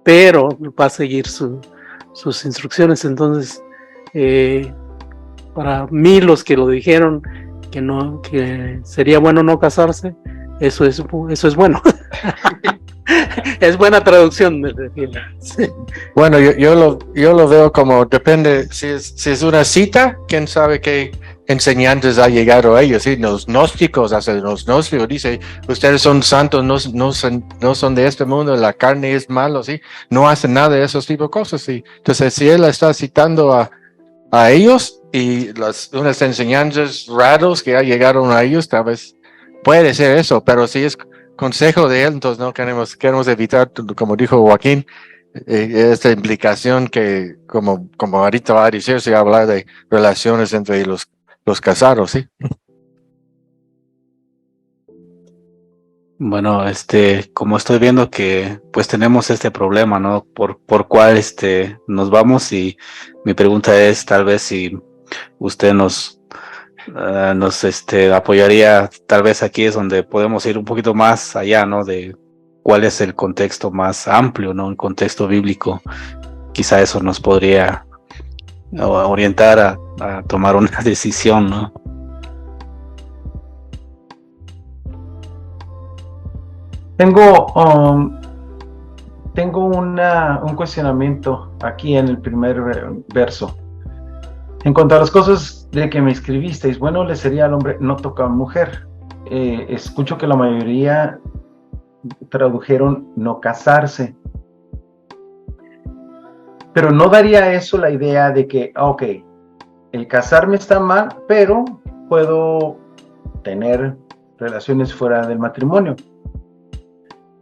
Speaker 7: pero va a seguir sus instrucciones. Entonces, para mí los que lo dijeron que sería bueno no casarse, eso es bueno. Es buena traducción, me refiero. Sí.
Speaker 10: Bueno, yo lo veo como depende, si es una cita, quién sabe qué enseñantes ha llegado a ellos, ¿sí? Los gnósticos, hasta los gnósticos dice, ustedes son santos, no son de este mundo, la carne es malo, ¿sí? No hacen nada de esos tipos de cosas, ¿sí? Entonces, si él está citando a ellos y unas enseñanzas raras que llegaron a ellos, tal vez puede ser eso, pero si es consejo de él, entonces no queremos evitar, como dijo Joaquín, esta implicación que como ahorita va a decir, se habla de relaciones entre los casados, ¿sí?
Speaker 5: Bueno, como estoy viendo que pues tenemos este problema, ¿no? Por cuál nos vamos, y mi pregunta es tal vez si usted nos apoyaría, tal vez aquí es donde podemos ir un poquito más allá, ¿no? De cuál es el contexto más amplio, ¿no? El contexto bíblico. Quizá eso nos podría orientar a tomar una decisión, ¿no?
Speaker 3: Tengo un cuestionamiento aquí en el primer verso. En cuanto a las cosas de que me escribisteis, bueno, le sería al hombre no tocar mujer. Escucho que la mayoría tradujeron no casarse. Pero no daría eso la idea de que, ok, el casarme está mal, pero puedo tener relaciones fuera del matrimonio.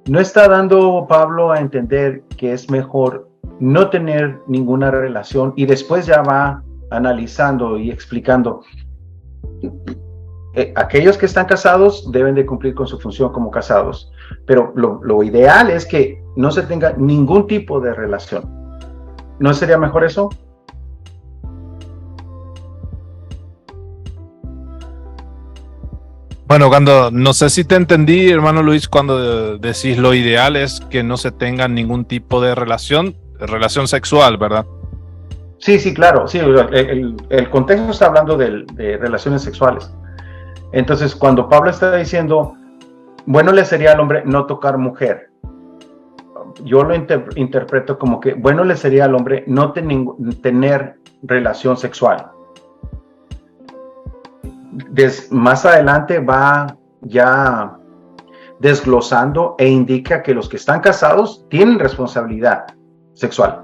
Speaker 3: ¿No está dando Pablo a entender que es mejor no tener ninguna relación y después ya va analizando y explicando? Aquellos que están casados deben de cumplir con su función como casados, pero lo ideal es que no se tenga ningún tipo de relación. ¿No sería mejor eso?
Speaker 2: Bueno, no sé si te entendí, hermano Luis, cuando decís lo ideal es que no se tenga ningún tipo de relación sexual, ¿verdad?
Speaker 3: Sí, claro, sí, el contexto está hablando de relaciones sexuales. Entonces, cuando Pablo está diciendo, bueno, le sería al hombre no tocar mujer, yo lo interpreto como que, bueno, le sería al hombre no tener relación sexual. Más adelante va ya desglosando e indica que los que están casados tienen responsabilidad sexual.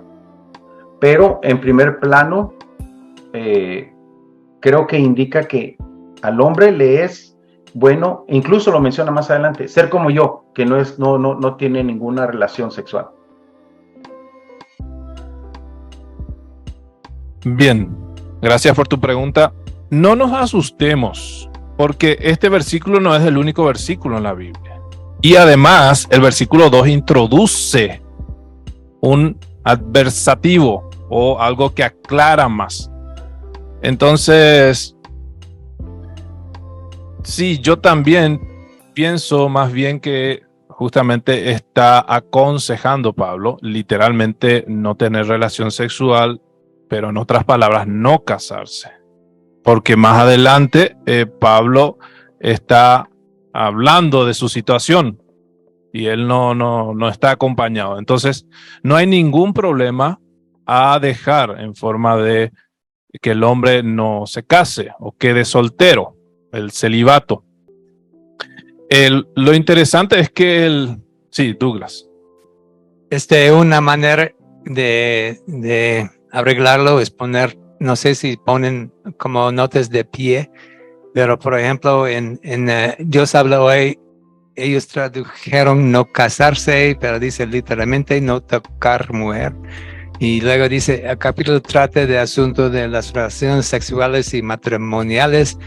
Speaker 3: Pero en primer plano, creo que indica que al hombre le es bueno, incluso lo menciona más adelante, ser como yo, que no tiene ninguna relación sexual.
Speaker 2: Bien, gracias por tu pregunta. No nos asustemos, porque este versículo no es el único versículo en la Biblia. Y además, el versículo 2 introduce un adversativo o algo que aclara más. Entonces, sí, yo también pienso más bien que justamente está aconsejando Pablo, literalmente no tener relación sexual, pero en otras palabras, no casarse. Porque más adelante Pablo está hablando de su situación y él no está acompañado. Entonces, no hay ningún problema a dejar en forma de que el hombre no se case o quede soltero, el celibato. Lo interesante es que sí, Douglas.
Speaker 11: Una manera de arreglarlo es poner, no sé si ponen como notas de pie, pero por ejemplo en Dios habla hoy, ellos tradujeron no casarse, pero dice literalmente no tocar mujer. Y luego dice, el capítulo trata de asuntos de las relaciones sexuales y matrimoniales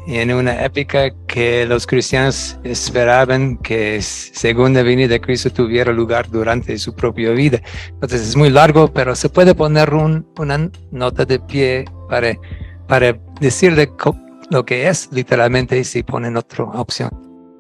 Speaker 11: en una época que los cristianos esperaban que segunda venida de Cristo tuviera lugar durante su propia vida. Entonces es muy largo, pero se puede poner una nota de pie para decirle lo que es literalmente y si ponen otra opción.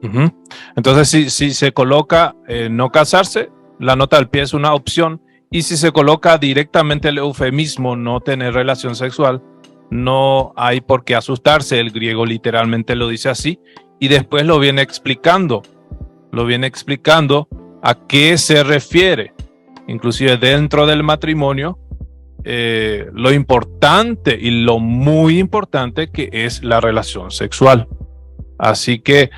Speaker 2: Uh-huh. Entonces si se coloca no casarse, la nota del pie es una opción, y si se coloca directamente el eufemismo no tener relación sexual, no hay por qué asustarse. El griego literalmente lo dice así y después lo viene explicando a qué se refiere, inclusive dentro del matrimonio, lo importante y lo muy importante que es la relación sexual. Así que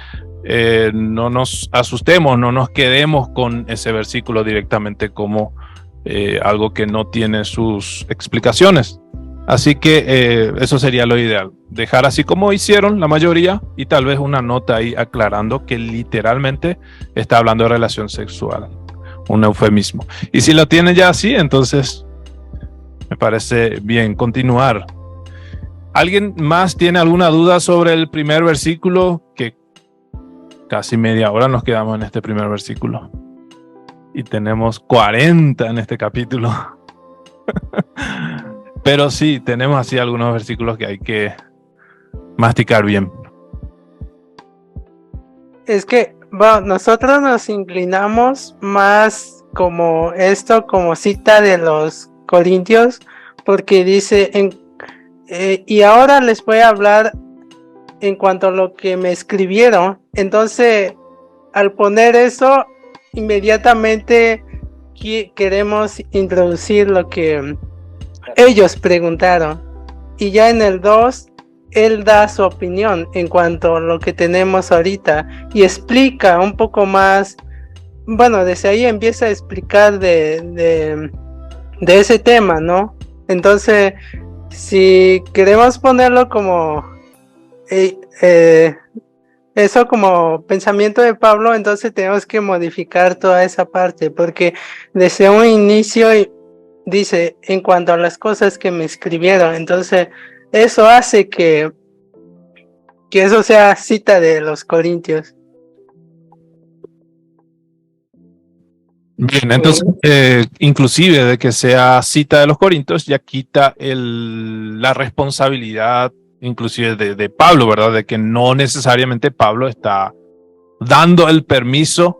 Speaker 2: no nos asustemos, no nos quedemos con ese versículo directamente como algo que no tiene sus explicaciones. Así que eso sería lo ideal, dejar así como hicieron la mayoría y tal vez una nota ahí aclarando que literalmente está hablando de relación sexual, un eufemismo. Y si lo tienen ya así, entonces me parece bien continuar. ¿Alguien más tiene alguna duda sobre el primer versículo? Que casi media hora nos quedamos en este primer versículo y tenemos 40 en este capítulo. Pero sí, tenemos así algunos versículos que hay que masticar bien.
Speaker 9: Es que bueno, nosotros nos inclinamos más como esto, como cita de los Corintios, porque dice, y ahora les voy a hablar en cuanto a lo que me escribieron. Entonces, al poner eso, inmediatamente queremos introducir lo que ellos preguntaron. Y ya en el 2, él da su opinión en cuanto a lo que tenemos ahorita y explica un poco más. Bueno, desde ahí empieza a explicar de ese tema, ¿no? Entonces, si queremos ponerlo como eso como pensamiento de Pablo, entonces tenemos que modificar toda esa parte, porque desde un inicio dice en cuanto a las cosas que me escribieron, entonces eso hace que eso sea cita de los Corintios.
Speaker 2: Bien, entonces, inclusive de que sea cita de los Corintios, ya quita la responsabilidad, inclusive de Pablo, ¿verdad? De que no necesariamente Pablo está dando el permiso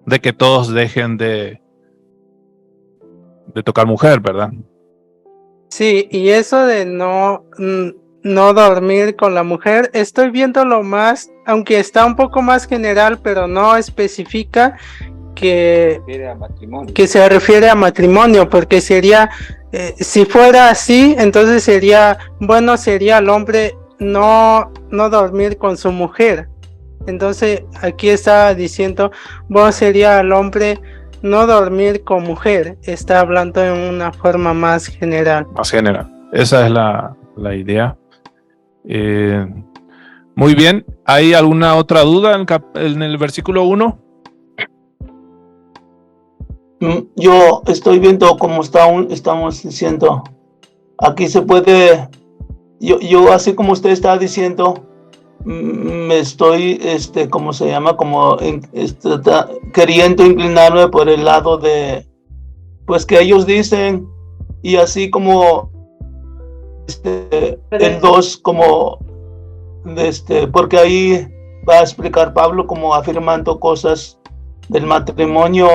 Speaker 2: de que todos dejen de tocar mujer, ¿verdad?
Speaker 9: Sí, y eso de no dormir con la mujer, estoy viéndolo más, aunque está un poco más general, pero no especifica que se refiere a matrimonio, porque sería, si fuera así, entonces sería al hombre no dormir con su mujer. Entonces aquí está diciendo, bueno, sería al hombre no dormir con mujer. Está hablando en una forma más general.
Speaker 2: Más general. Esa es la idea. Muy bien. ¿Hay alguna otra duda en el versículo 1?
Speaker 8: Yo estoy viendo cómo estamos diciendo. Aquí se puede, yo así como usted está diciendo, me estoy, ¿cómo se llama? Como queriendo inclinarme por el lado de, pues que ellos dicen, y así como el 2, como porque ahí va a explicar Pablo como afirmando cosas del matrimonio,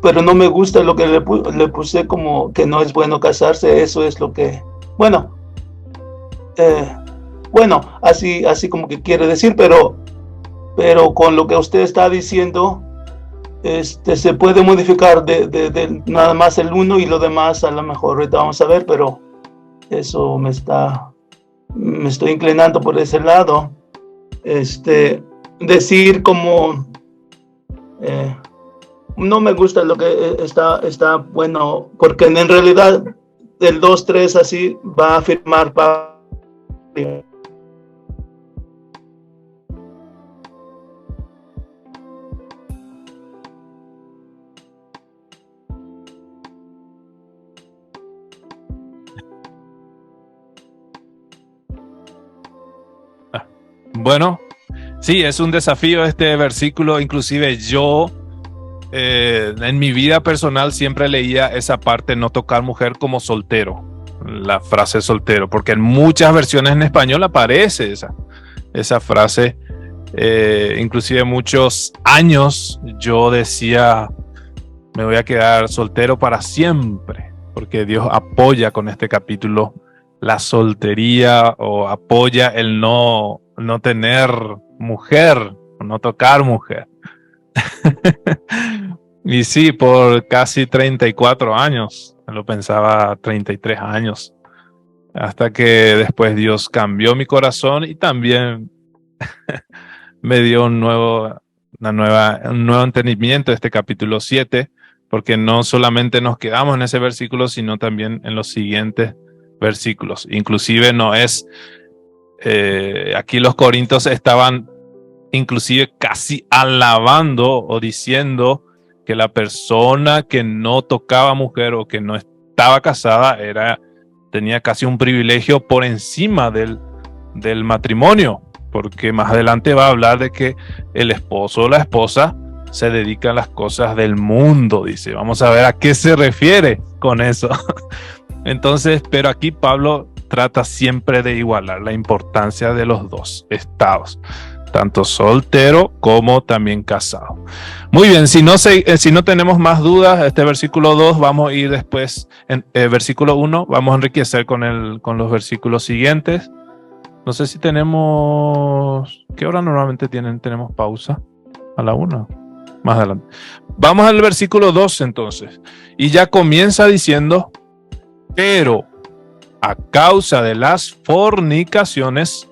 Speaker 8: pero no me gusta lo que le puse como que no es bueno casarse. Eso es lo que, bueno, así como que quiere decir, pero con lo que usted está diciendo, se puede modificar de nada más el 1 y lo demás a lo mejor ahorita vamos a ver, pero eso me estoy inclinando por ese lado. Decir como no me gusta lo que está bueno, porque en realidad el 2-3 así va a afirmar Pablo.
Speaker 2: Bueno, sí, es un desafío este versículo. Inclusive yo en mi vida personal siempre leía esa parte, no tocar mujer, como soltero, la frase soltero, porque en muchas versiones en español aparece esa frase. Inclusive muchos años yo decía, me voy a quedar soltero para siempre, porque Dios apoya con este capítulo la soltería, o apoya el no tener mujer, no tocar mujer. Y sí, por casi 34 años, lo pensaba 33 años, hasta que después Dios cambió mi corazón y también me dio un nuevo entendimiento de este capítulo 7, porque no solamente nos quedamos en ese versículo, sino también en los siguientes versículos. Inclusive no es, aquí los corintios estaban inclusive casi alabando o diciendo que la persona que no tocaba mujer o que no estaba casada tenía casi un privilegio por encima del matrimonio, porque más adelante va a hablar de que el esposo o la esposa se dedica a las cosas del mundo, dice. Vamos a ver a qué se refiere con eso. Entonces, pero aquí Pablo trata siempre de igualar la importancia de los dos estados, tanto soltero como también casado. Muy bien, si no tenemos más dudas, este versículo 2, vamos a ir después, en versículo 1, vamos a enriquecer con los versículos siguientes. No sé si tenemos, ¿qué hora normalmente tenemos pausa? A la 1, más adelante. Vamos al versículo 2 entonces, y ya comienza diciendo, pero a causa de las fornicaciones,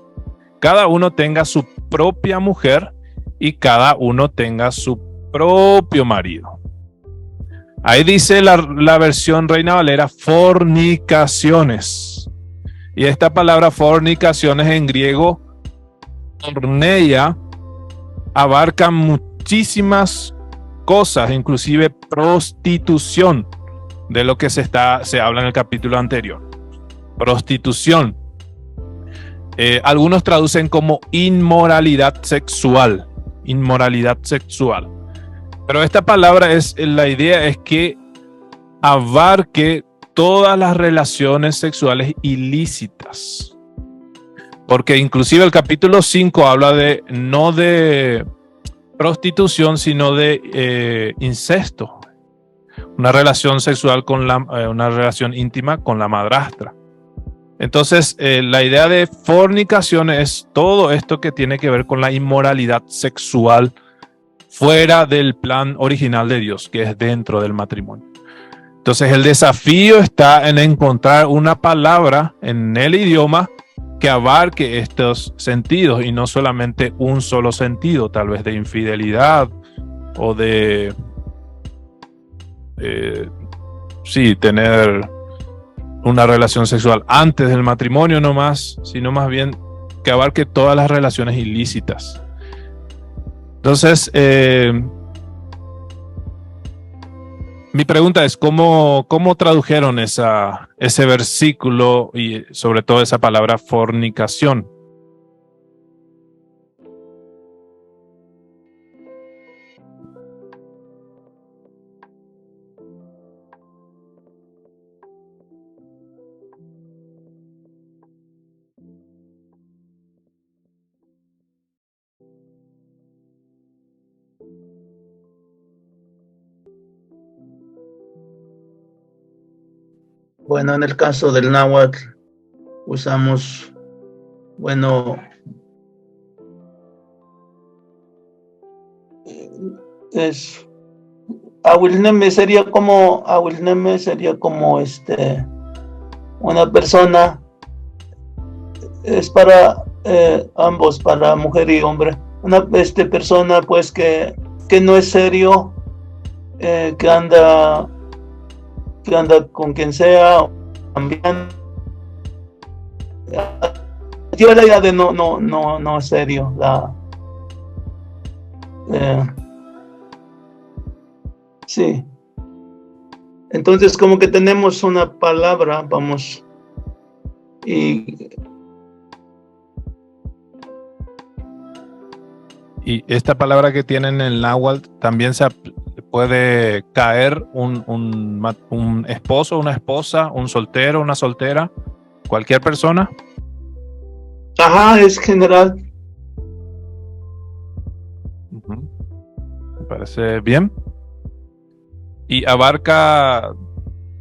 Speaker 2: cada uno tenga su propia mujer y cada uno tenga su propio marido. Ahí dice la versión Reina Valera, fornicaciones. Y esta palabra fornicaciones en griego, porneia, abarca muchísimas cosas, inclusive prostitución, de lo que se habla en el capítulo anterior. Prostitución. Algunos traducen como inmoralidad sexual. Inmoralidad sexual. Pero esta palabra la idea es que abarque todas las relaciones sexuales ilícitas. Porque inclusive el capítulo 5 habla no de prostitución, sino de incesto. Una relación sexual una relación íntima con la madrastra. Entonces, la idea de fornicación es todo esto que tiene que ver con la inmoralidad sexual fuera del plan original de Dios, que es dentro del matrimonio. Entonces, el desafío está en encontrar una palabra en el idioma que abarque estos sentidos y no solamente un solo sentido, tal vez de infidelidad o de tener una relación sexual antes del matrimonio no más, sino más bien que abarque todas las relaciones ilícitas. Entonces, mi pregunta es, ¿cómo tradujeron ese versículo y sobre todo esa palabra fornicación?
Speaker 8: Bueno, en el caso del náhuatl usamos, Awilneme sería como una persona, es para ambos, para mujer y hombre, una persona pues que no es serio, que anda con quien sea, también tiene la idea de no es serio, sí. Entonces como que tenemos una palabra, vamos, y
Speaker 2: esta palabra que tienen en el náhuatl también se puede caer un esposo, una esposa, un soltero, una soltera, cualquier persona.
Speaker 8: Ajá, es general.
Speaker 2: Me parece bien. Y abarca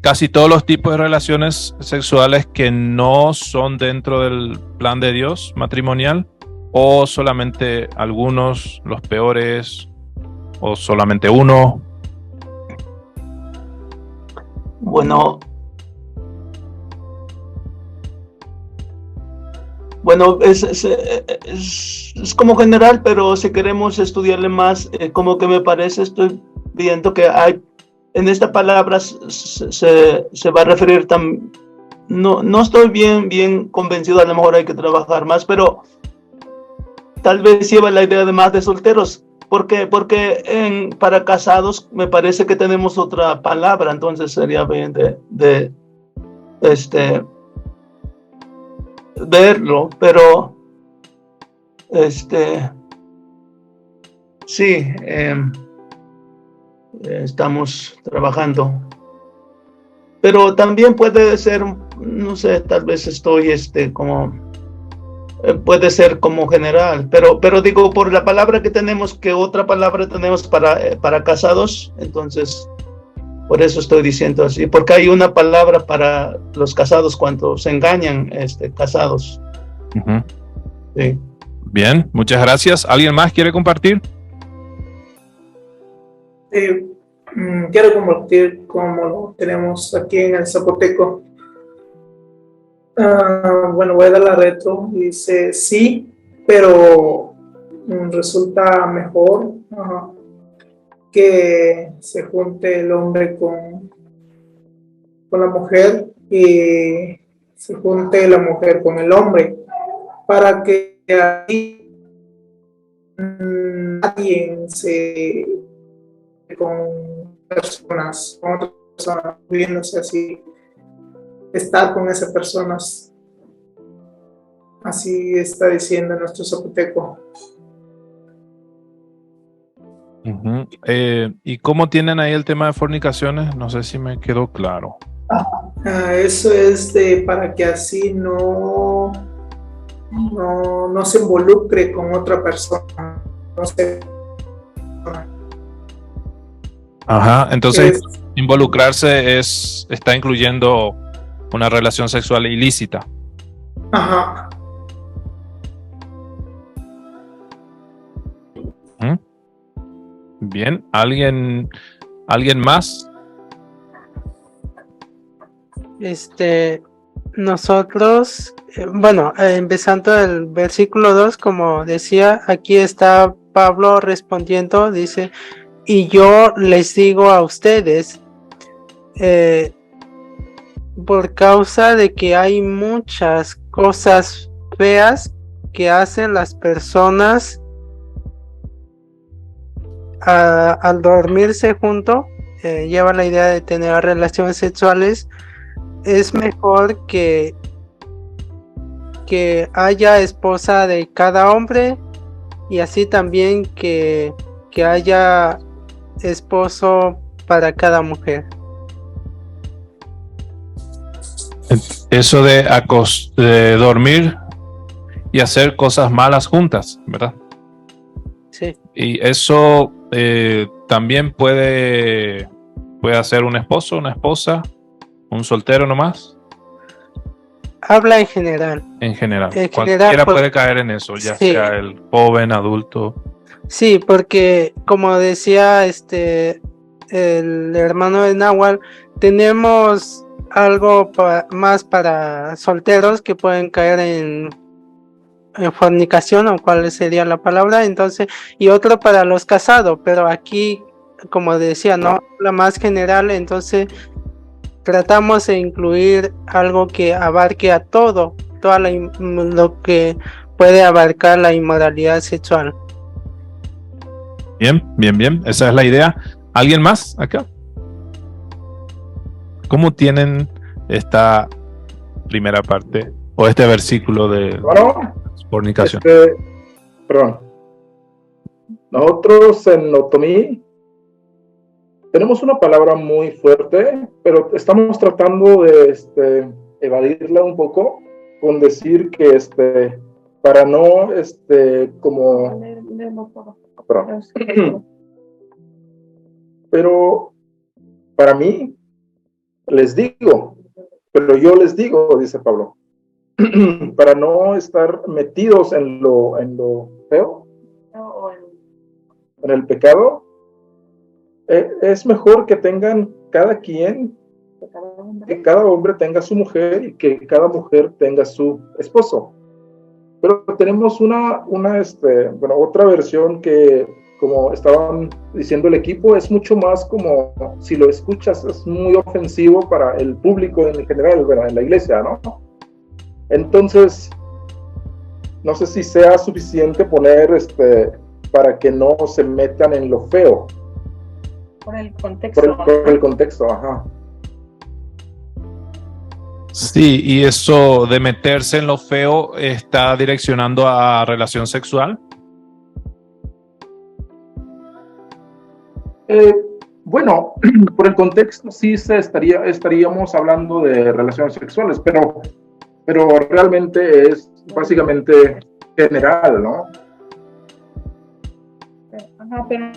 Speaker 2: casi todos los tipos de relaciones sexuales que no son dentro del plan de Dios matrimonial, o solamente algunos, los peores, o solamente uno.
Speaker 8: Bueno, es como general, pero si queremos estudiarle más, como que me parece, estoy viendo que hay, en esta palabra se va a referir también, no estoy bien convencido, a lo mejor hay que trabajar más, pero tal vez lleva la idea de más de solteros. Porque para casados me parece que tenemos otra palabra, entonces sería bien de verlo, pero sí, estamos trabajando. Pero también puede ser, no sé, tal vez estoy como puede ser como general, pero digo, por la palabra que tenemos, que otra palabra tenemos para casados, entonces por eso estoy diciendo así, porque hay una palabra para los casados cuando se engañan casados.
Speaker 2: Ujú.
Speaker 8: Sí.
Speaker 2: Bien, muchas gracias. ¿Alguien más quiere compartir?
Speaker 6: Quiero compartir como lo tenemos aquí en el zapoteco. Bueno, voy a dar la retro. Dice sí, pero resulta mejor que se junte el hombre con la mujer y se junte la mujer con el hombre, para que ahí nadie se con otras personas, viéndose así, estar con esas personas. Así está diciendo nuestro zapoteco.
Speaker 2: Ujú. ¿Y cómo tienen ahí el tema de fornicaciones? No sé si me quedó claro.
Speaker 6: Eso es para que así no se involucre con otra persona. No se...
Speaker 2: Ajá, entonces involucrarse está incluyendo una relación sexual ilícita.
Speaker 6: Ajá.
Speaker 2: ¿Mm? Bien, ¿alguien más?
Speaker 9: Nosotros, empezando el versículo 2, como decía, aquí está Pablo respondiendo, dice, y yo les digo a ustedes, por causa de que hay muchas cosas feas que hacen las personas al dormirse juntos, lleva la idea de tener relaciones sexuales, es mejor que haya esposa de cada hombre y así también que haya esposo para cada mujer.
Speaker 2: Eso de dormir y hacer cosas malas juntas, ¿verdad?
Speaker 9: Sí.
Speaker 2: Y eso también puede hacer un esposo, una esposa, un soltero nomás.
Speaker 9: Habla en general.
Speaker 2: En general.
Speaker 9: En
Speaker 2: Cualquiera
Speaker 9: general,
Speaker 2: puede caer en eso, ya
Speaker 9: sí.
Speaker 2: sea el joven, adulto.
Speaker 9: Sí, porque como decía el hermano de Nahual, tenemos algo más para solteros que pueden caer en fornicación, o cuál sería la palabra, entonces, y otro para los casados, pero aquí, como decía, no, la más general, entonces tratamos de incluir algo que abarque a toda lo que puede abarcar la inmoralidad sexual.
Speaker 2: Bien, bien, bien. Esa es la idea. ¿Alguien más acá? ¿Cómo tienen esta primera parte o este versículo de fornicación?
Speaker 12: Perdón. Nosotros en Otomí tenemos una palabra muy fuerte, pero estamos tratando de evadirla un poco con decir que para no como pero para mí les digo, pero yo les digo, dice Pablo, para no estar metidos en lo feo, en el pecado, es mejor que tengan cada quien, que cada hombre tenga su mujer y que cada mujer tenga su esposo. Pero tenemos otra versión que, como estaban diciendo el equipo, es mucho más como, si lo escuchas, es muy ofensivo para el público en general, en la iglesia, ¿no? Entonces, no sé si sea suficiente poner para que no se metan en lo feo.
Speaker 1: Por el contexto.
Speaker 12: Por el contexto, ajá.
Speaker 2: Sí, y eso de meterse en lo feo está direccionando a relación sexual.
Speaker 12: Bueno, por el contexto sí estaríamos hablando de relaciones sexuales, pero pero realmente es básicamente general, ¿no?
Speaker 1: Ajá, pero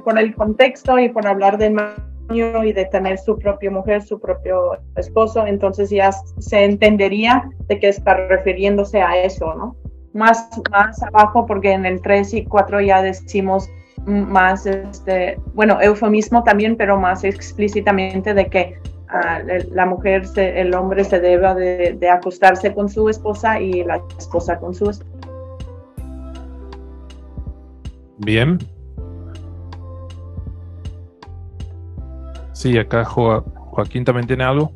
Speaker 1: por el contexto y por hablar del matrimonio y de tener su propia mujer, su propio esposo, entonces ya se entendería de que está refiriéndose a eso, ¿no? Más abajo, porque en el 3 y 4 ya decimos más, bueno, eufemismo también, pero más explícitamente de que la mujer, el hombre se debe de acostarse con su esposa y la esposa con su esposo.
Speaker 2: Bien. Sí, acá Joaquín también tiene algo.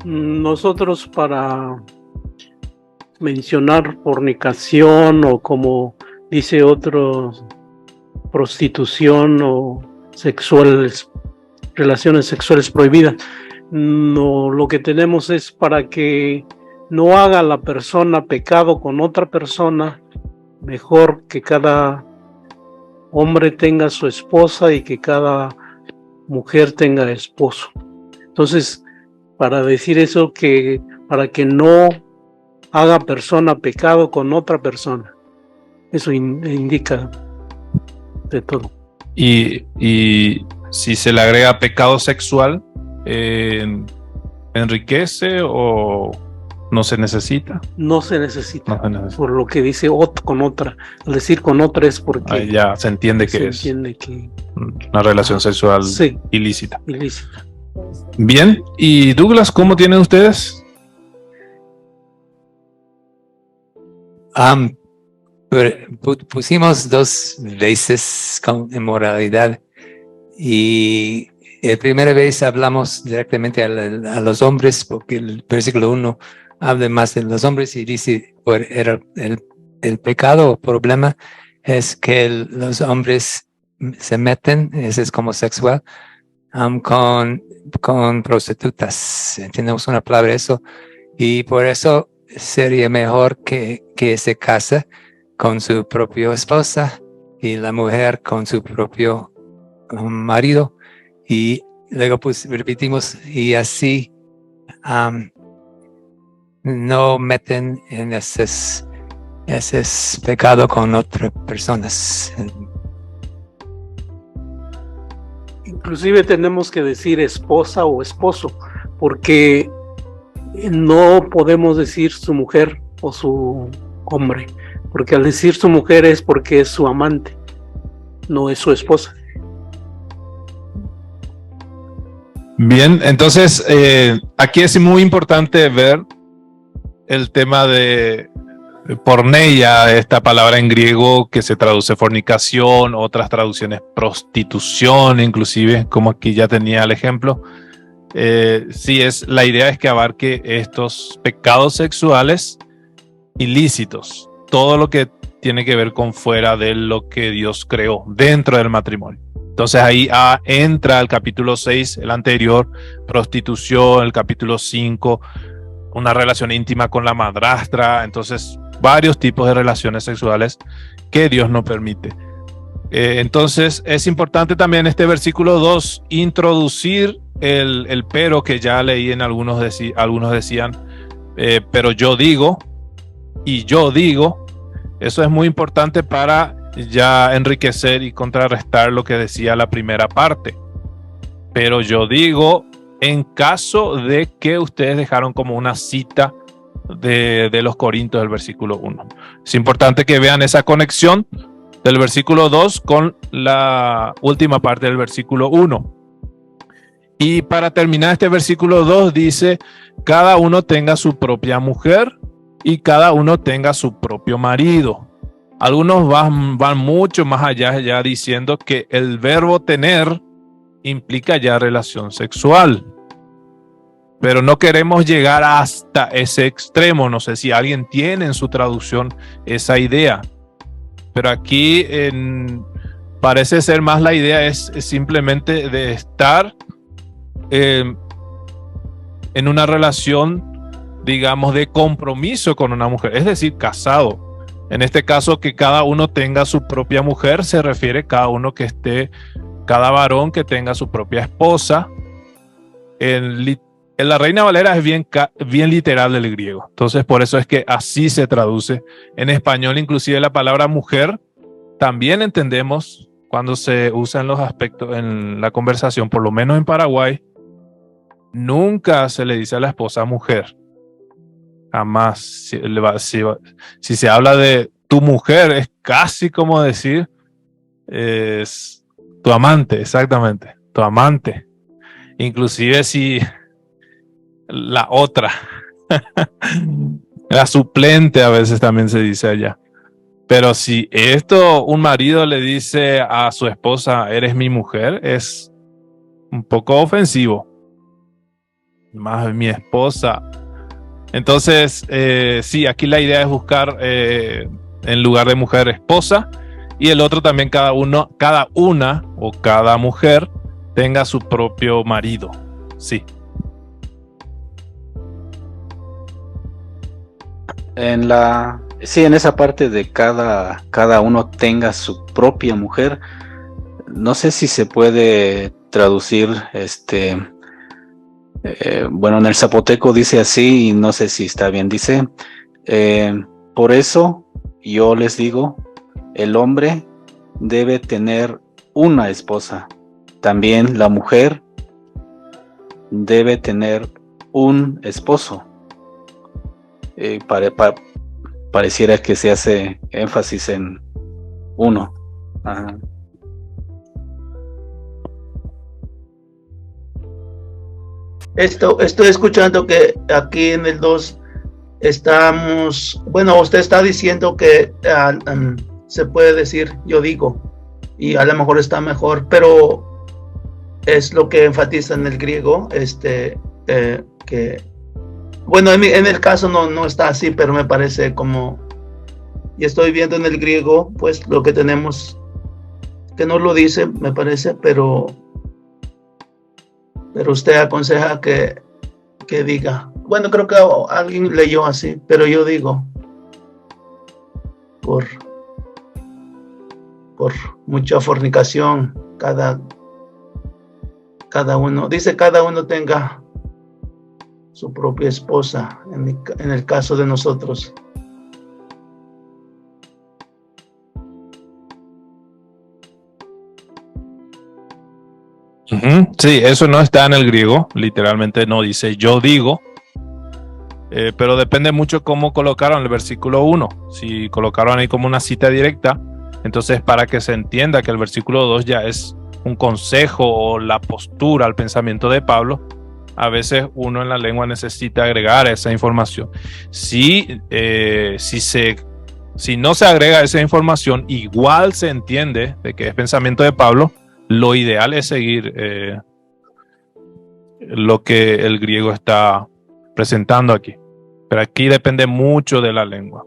Speaker 7: Nosotros, para mencionar fornicación o, como dice otro, prostitución o relaciones sexuales prohibidas, no, lo que tenemos es para que no haga la persona pecado con otra persona, mejor que cada hombre tenga su esposa y que cada mujer tenga esposo. Entonces, para decir eso, que para que no haga persona pecado con otra persona, eso indica de todo.
Speaker 2: Y si se le agrega pecado sexual, ¿enriquece o no se necesita?
Speaker 7: No se necesita.
Speaker 2: No se necesita.
Speaker 7: Por lo que dice con otra. Al decir con otra es porque
Speaker 2: ahí ya se entiende que es una relación sexual ilícita. Bien, y Douglas, ¿cómo tienen ustedes?
Speaker 11: Pusimos 2 veces con inmoralidad, y la primera vez hablamos directamente a los hombres, porque el versículo 1 habla más de los hombres y dice el pecado o problema es que los hombres se meten, ese es como sexual, con prostitutas. Tenemos una palabra eso, y por eso sería mejor que se casa con su propia esposa y la mujer con su propio marido, y luego pues repetimos, y así no meten en ese pecado con otras personas.
Speaker 7: Inclusive tenemos que decir esposa o esposo, porque no podemos decir su mujer o su hombre, porque al decir su mujer es porque es su amante, no es su esposa.
Speaker 2: Bien, entonces aquí es muy importante ver el tema de porneia, esta palabra en griego que se traduce fornicación, otras traducciones prostitución, inclusive, como aquí ya tenía el ejemplo. Sí, la idea es que abarque estos pecados sexuales ilícitos, todo lo que tiene que ver con fuera de lo que Dios creó dentro del matrimonio. Entonces ahí entra el capítulo 6, el anterior, prostitución, el capítulo 5, una relación íntima con la madrastra, entonces varios tipos de relaciones sexuales que Dios no permite. Entonces es importante también este versículo 2 introducir el pero que ya leí en algunos decían, pero yo digo, y yo digo, eso es muy importante para ya enriquecer y contrarrestar lo que decía la primera parte. Pero yo digo, en caso de que ustedes dejaron como una cita de los Corintios del versículo 1. Es importante que vean esa conexión del versículo 2 con la última parte del versículo 1. Y para terminar este versículo 2 dice, cada uno tenga su propia mujer y cada uno tenga su propio marido. Algunos van mucho más allá, ya diciendo que el verbo tener implica ya relación sexual. Pero no queremos llegar hasta ese extremo. No sé si alguien tiene en su traducción esa idea. Pero aquí parece ser más la idea es simplemente de estar en una relación, digamos, de compromiso con una mujer. Es decir, casado. En este caso, que cada uno tenga su propia mujer, se refiere cada cada varón que tenga su propia esposa. En la Reina Valera es bien literal del griego. Entonces, por eso es que así se traduce. En español, inclusive la palabra mujer, también entendemos cuando se usa en los aspectos, en la conversación, por lo menos en Paraguay, nunca se le dice a la esposa mujer. Jamás. Si se habla de tu mujer, es casi como decir es tu amante, exactamente, tu amante. Inclusive si la otra, la suplente a veces también se dice allá. Pero si un marido le dice a su esposa, eres mi mujer, es un poco ofensivo. Más mi esposa. Entonces, sí, aquí la idea es buscar en lugar de mujer, esposa, y el otro también cada una o cada mujer tenga su propio marido. Sí.
Speaker 5: En esa parte de cada uno tenga su propia mujer, no sé si se puede traducir, bueno, en el zapoteco dice así y no sé si está bien, dice, por eso yo les digo, el hombre debe tener una esposa, también la mujer debe tener un esposo. Pareciera que se hace énfasis en uno. Ajá.
Speaker 8: Estoy escuchando que aquí en el 2 estamos, bueno, usted está diciendo que se puede decir yo digo, y a lo mejor está mejor, pero es lo que enfatiza en el griego, que bueno, en el caso no está así, pero me parece como, y estoy viendo en el griego, pues lo que tenemos, que no lo dice, me parece, pero usted aconseja que diga, bueno, creo que alguien leyó así, pero yo digo, por mucha fornicación, cada uno, dice cada uno tenga su propia esposa, en el caso de nosotros.
Speaker 2: Sí, eso no está en el griego, literalmente no dice yo digo, pero depende mucho cómo colocaron el versículo 1. Si colocaron ahí como una cita directa, entonces para que se entienda que el versículo 2 ya es un consejo o la postura al pensamiento de Pablo, a veces uno en la lengua necesita agregar esa información. Si no se agrega esa información, igual se entiende de que es pensamiento de Pablo. Lo ideal es seguir lo que el griego está presentando aquí. Pero aquí depende mucho de la lengua.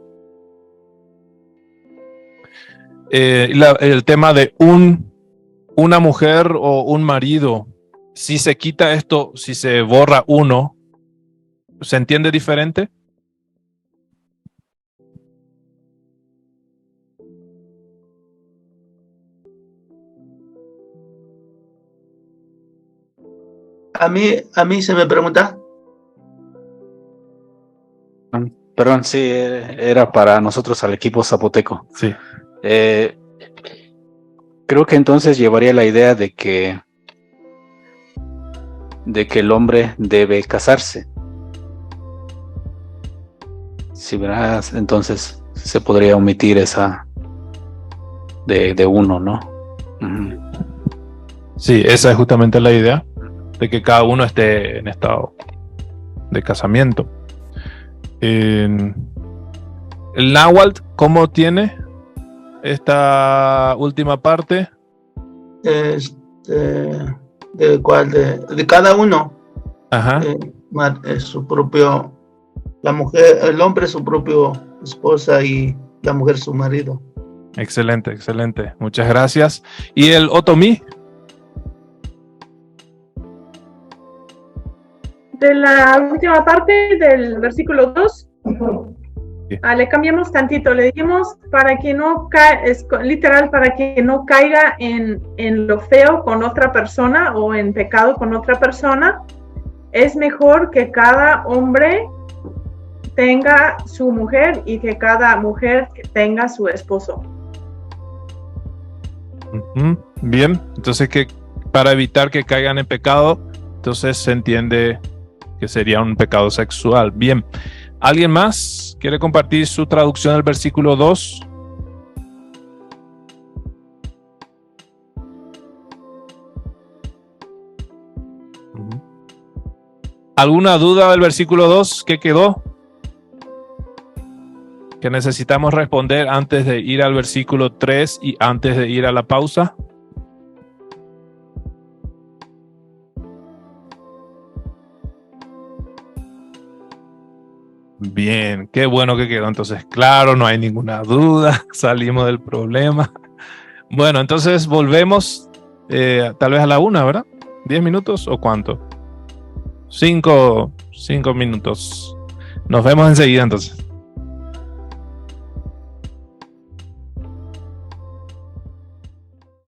Speaker 2: El tema de una mujer o un marido, si se quita esto, si se borra uno, ¿se entiende diferente?
Speaker 8: A mí se me pregunta.
Speaker 5: Perdón, sí, era para nosotros al equipo zapoteco.
Speaker 2: Sí.
Speaker 5: Creo que entonces llevaría la idea de que el hombre debe casarse. Si verás, entonces se podría omitir esa de uno, ¿no? Uh-huh.
Speaker 2: Sí, esa es justamente la idea, de que cada uno esté en estado de casamiento. El náhuatl, ¿cómo tiene esta última parte?
Speaker 8: ¿De cuál? De cada uno.
Speaker 2: Ajá.
Speaker 8: Es su propio, la mujer, el hombre su propio esposa y la mujer su marido.
Speaker 2: Excelente, excelente. Muchas gracias. ¿Y el otomí?
Speaker 1: De la última parte del versículo 2, le cambiamos tantito, le dijimos para que no es literal, para que no caiga en lo feo con otra persona o en pecado con otra persona, es mejor que cada hombre tenga su mujer y que cada mujer tenga su esposo.
Speaker 2: Bien, entonces que para evitar que caigan en pecado, entonces se entiende que sería un pecado sexual. Bien, ¿alguien más quiere compartir su traducción del versículo 2? ¿Alguna duda del versículo 2 que quedó? Que necesitamos responder antes de ir al versículo 3 y antes de ir a la pausa. Bien, qué bueno que quedó entonces claro, no hay ninguna duda, salimos del problema. Bueno, entonces volvemos tal vez a la 1, ¿verdad? ¿10 minutos o cuánto? 5 minutos. Nos vemos enseguida entonces.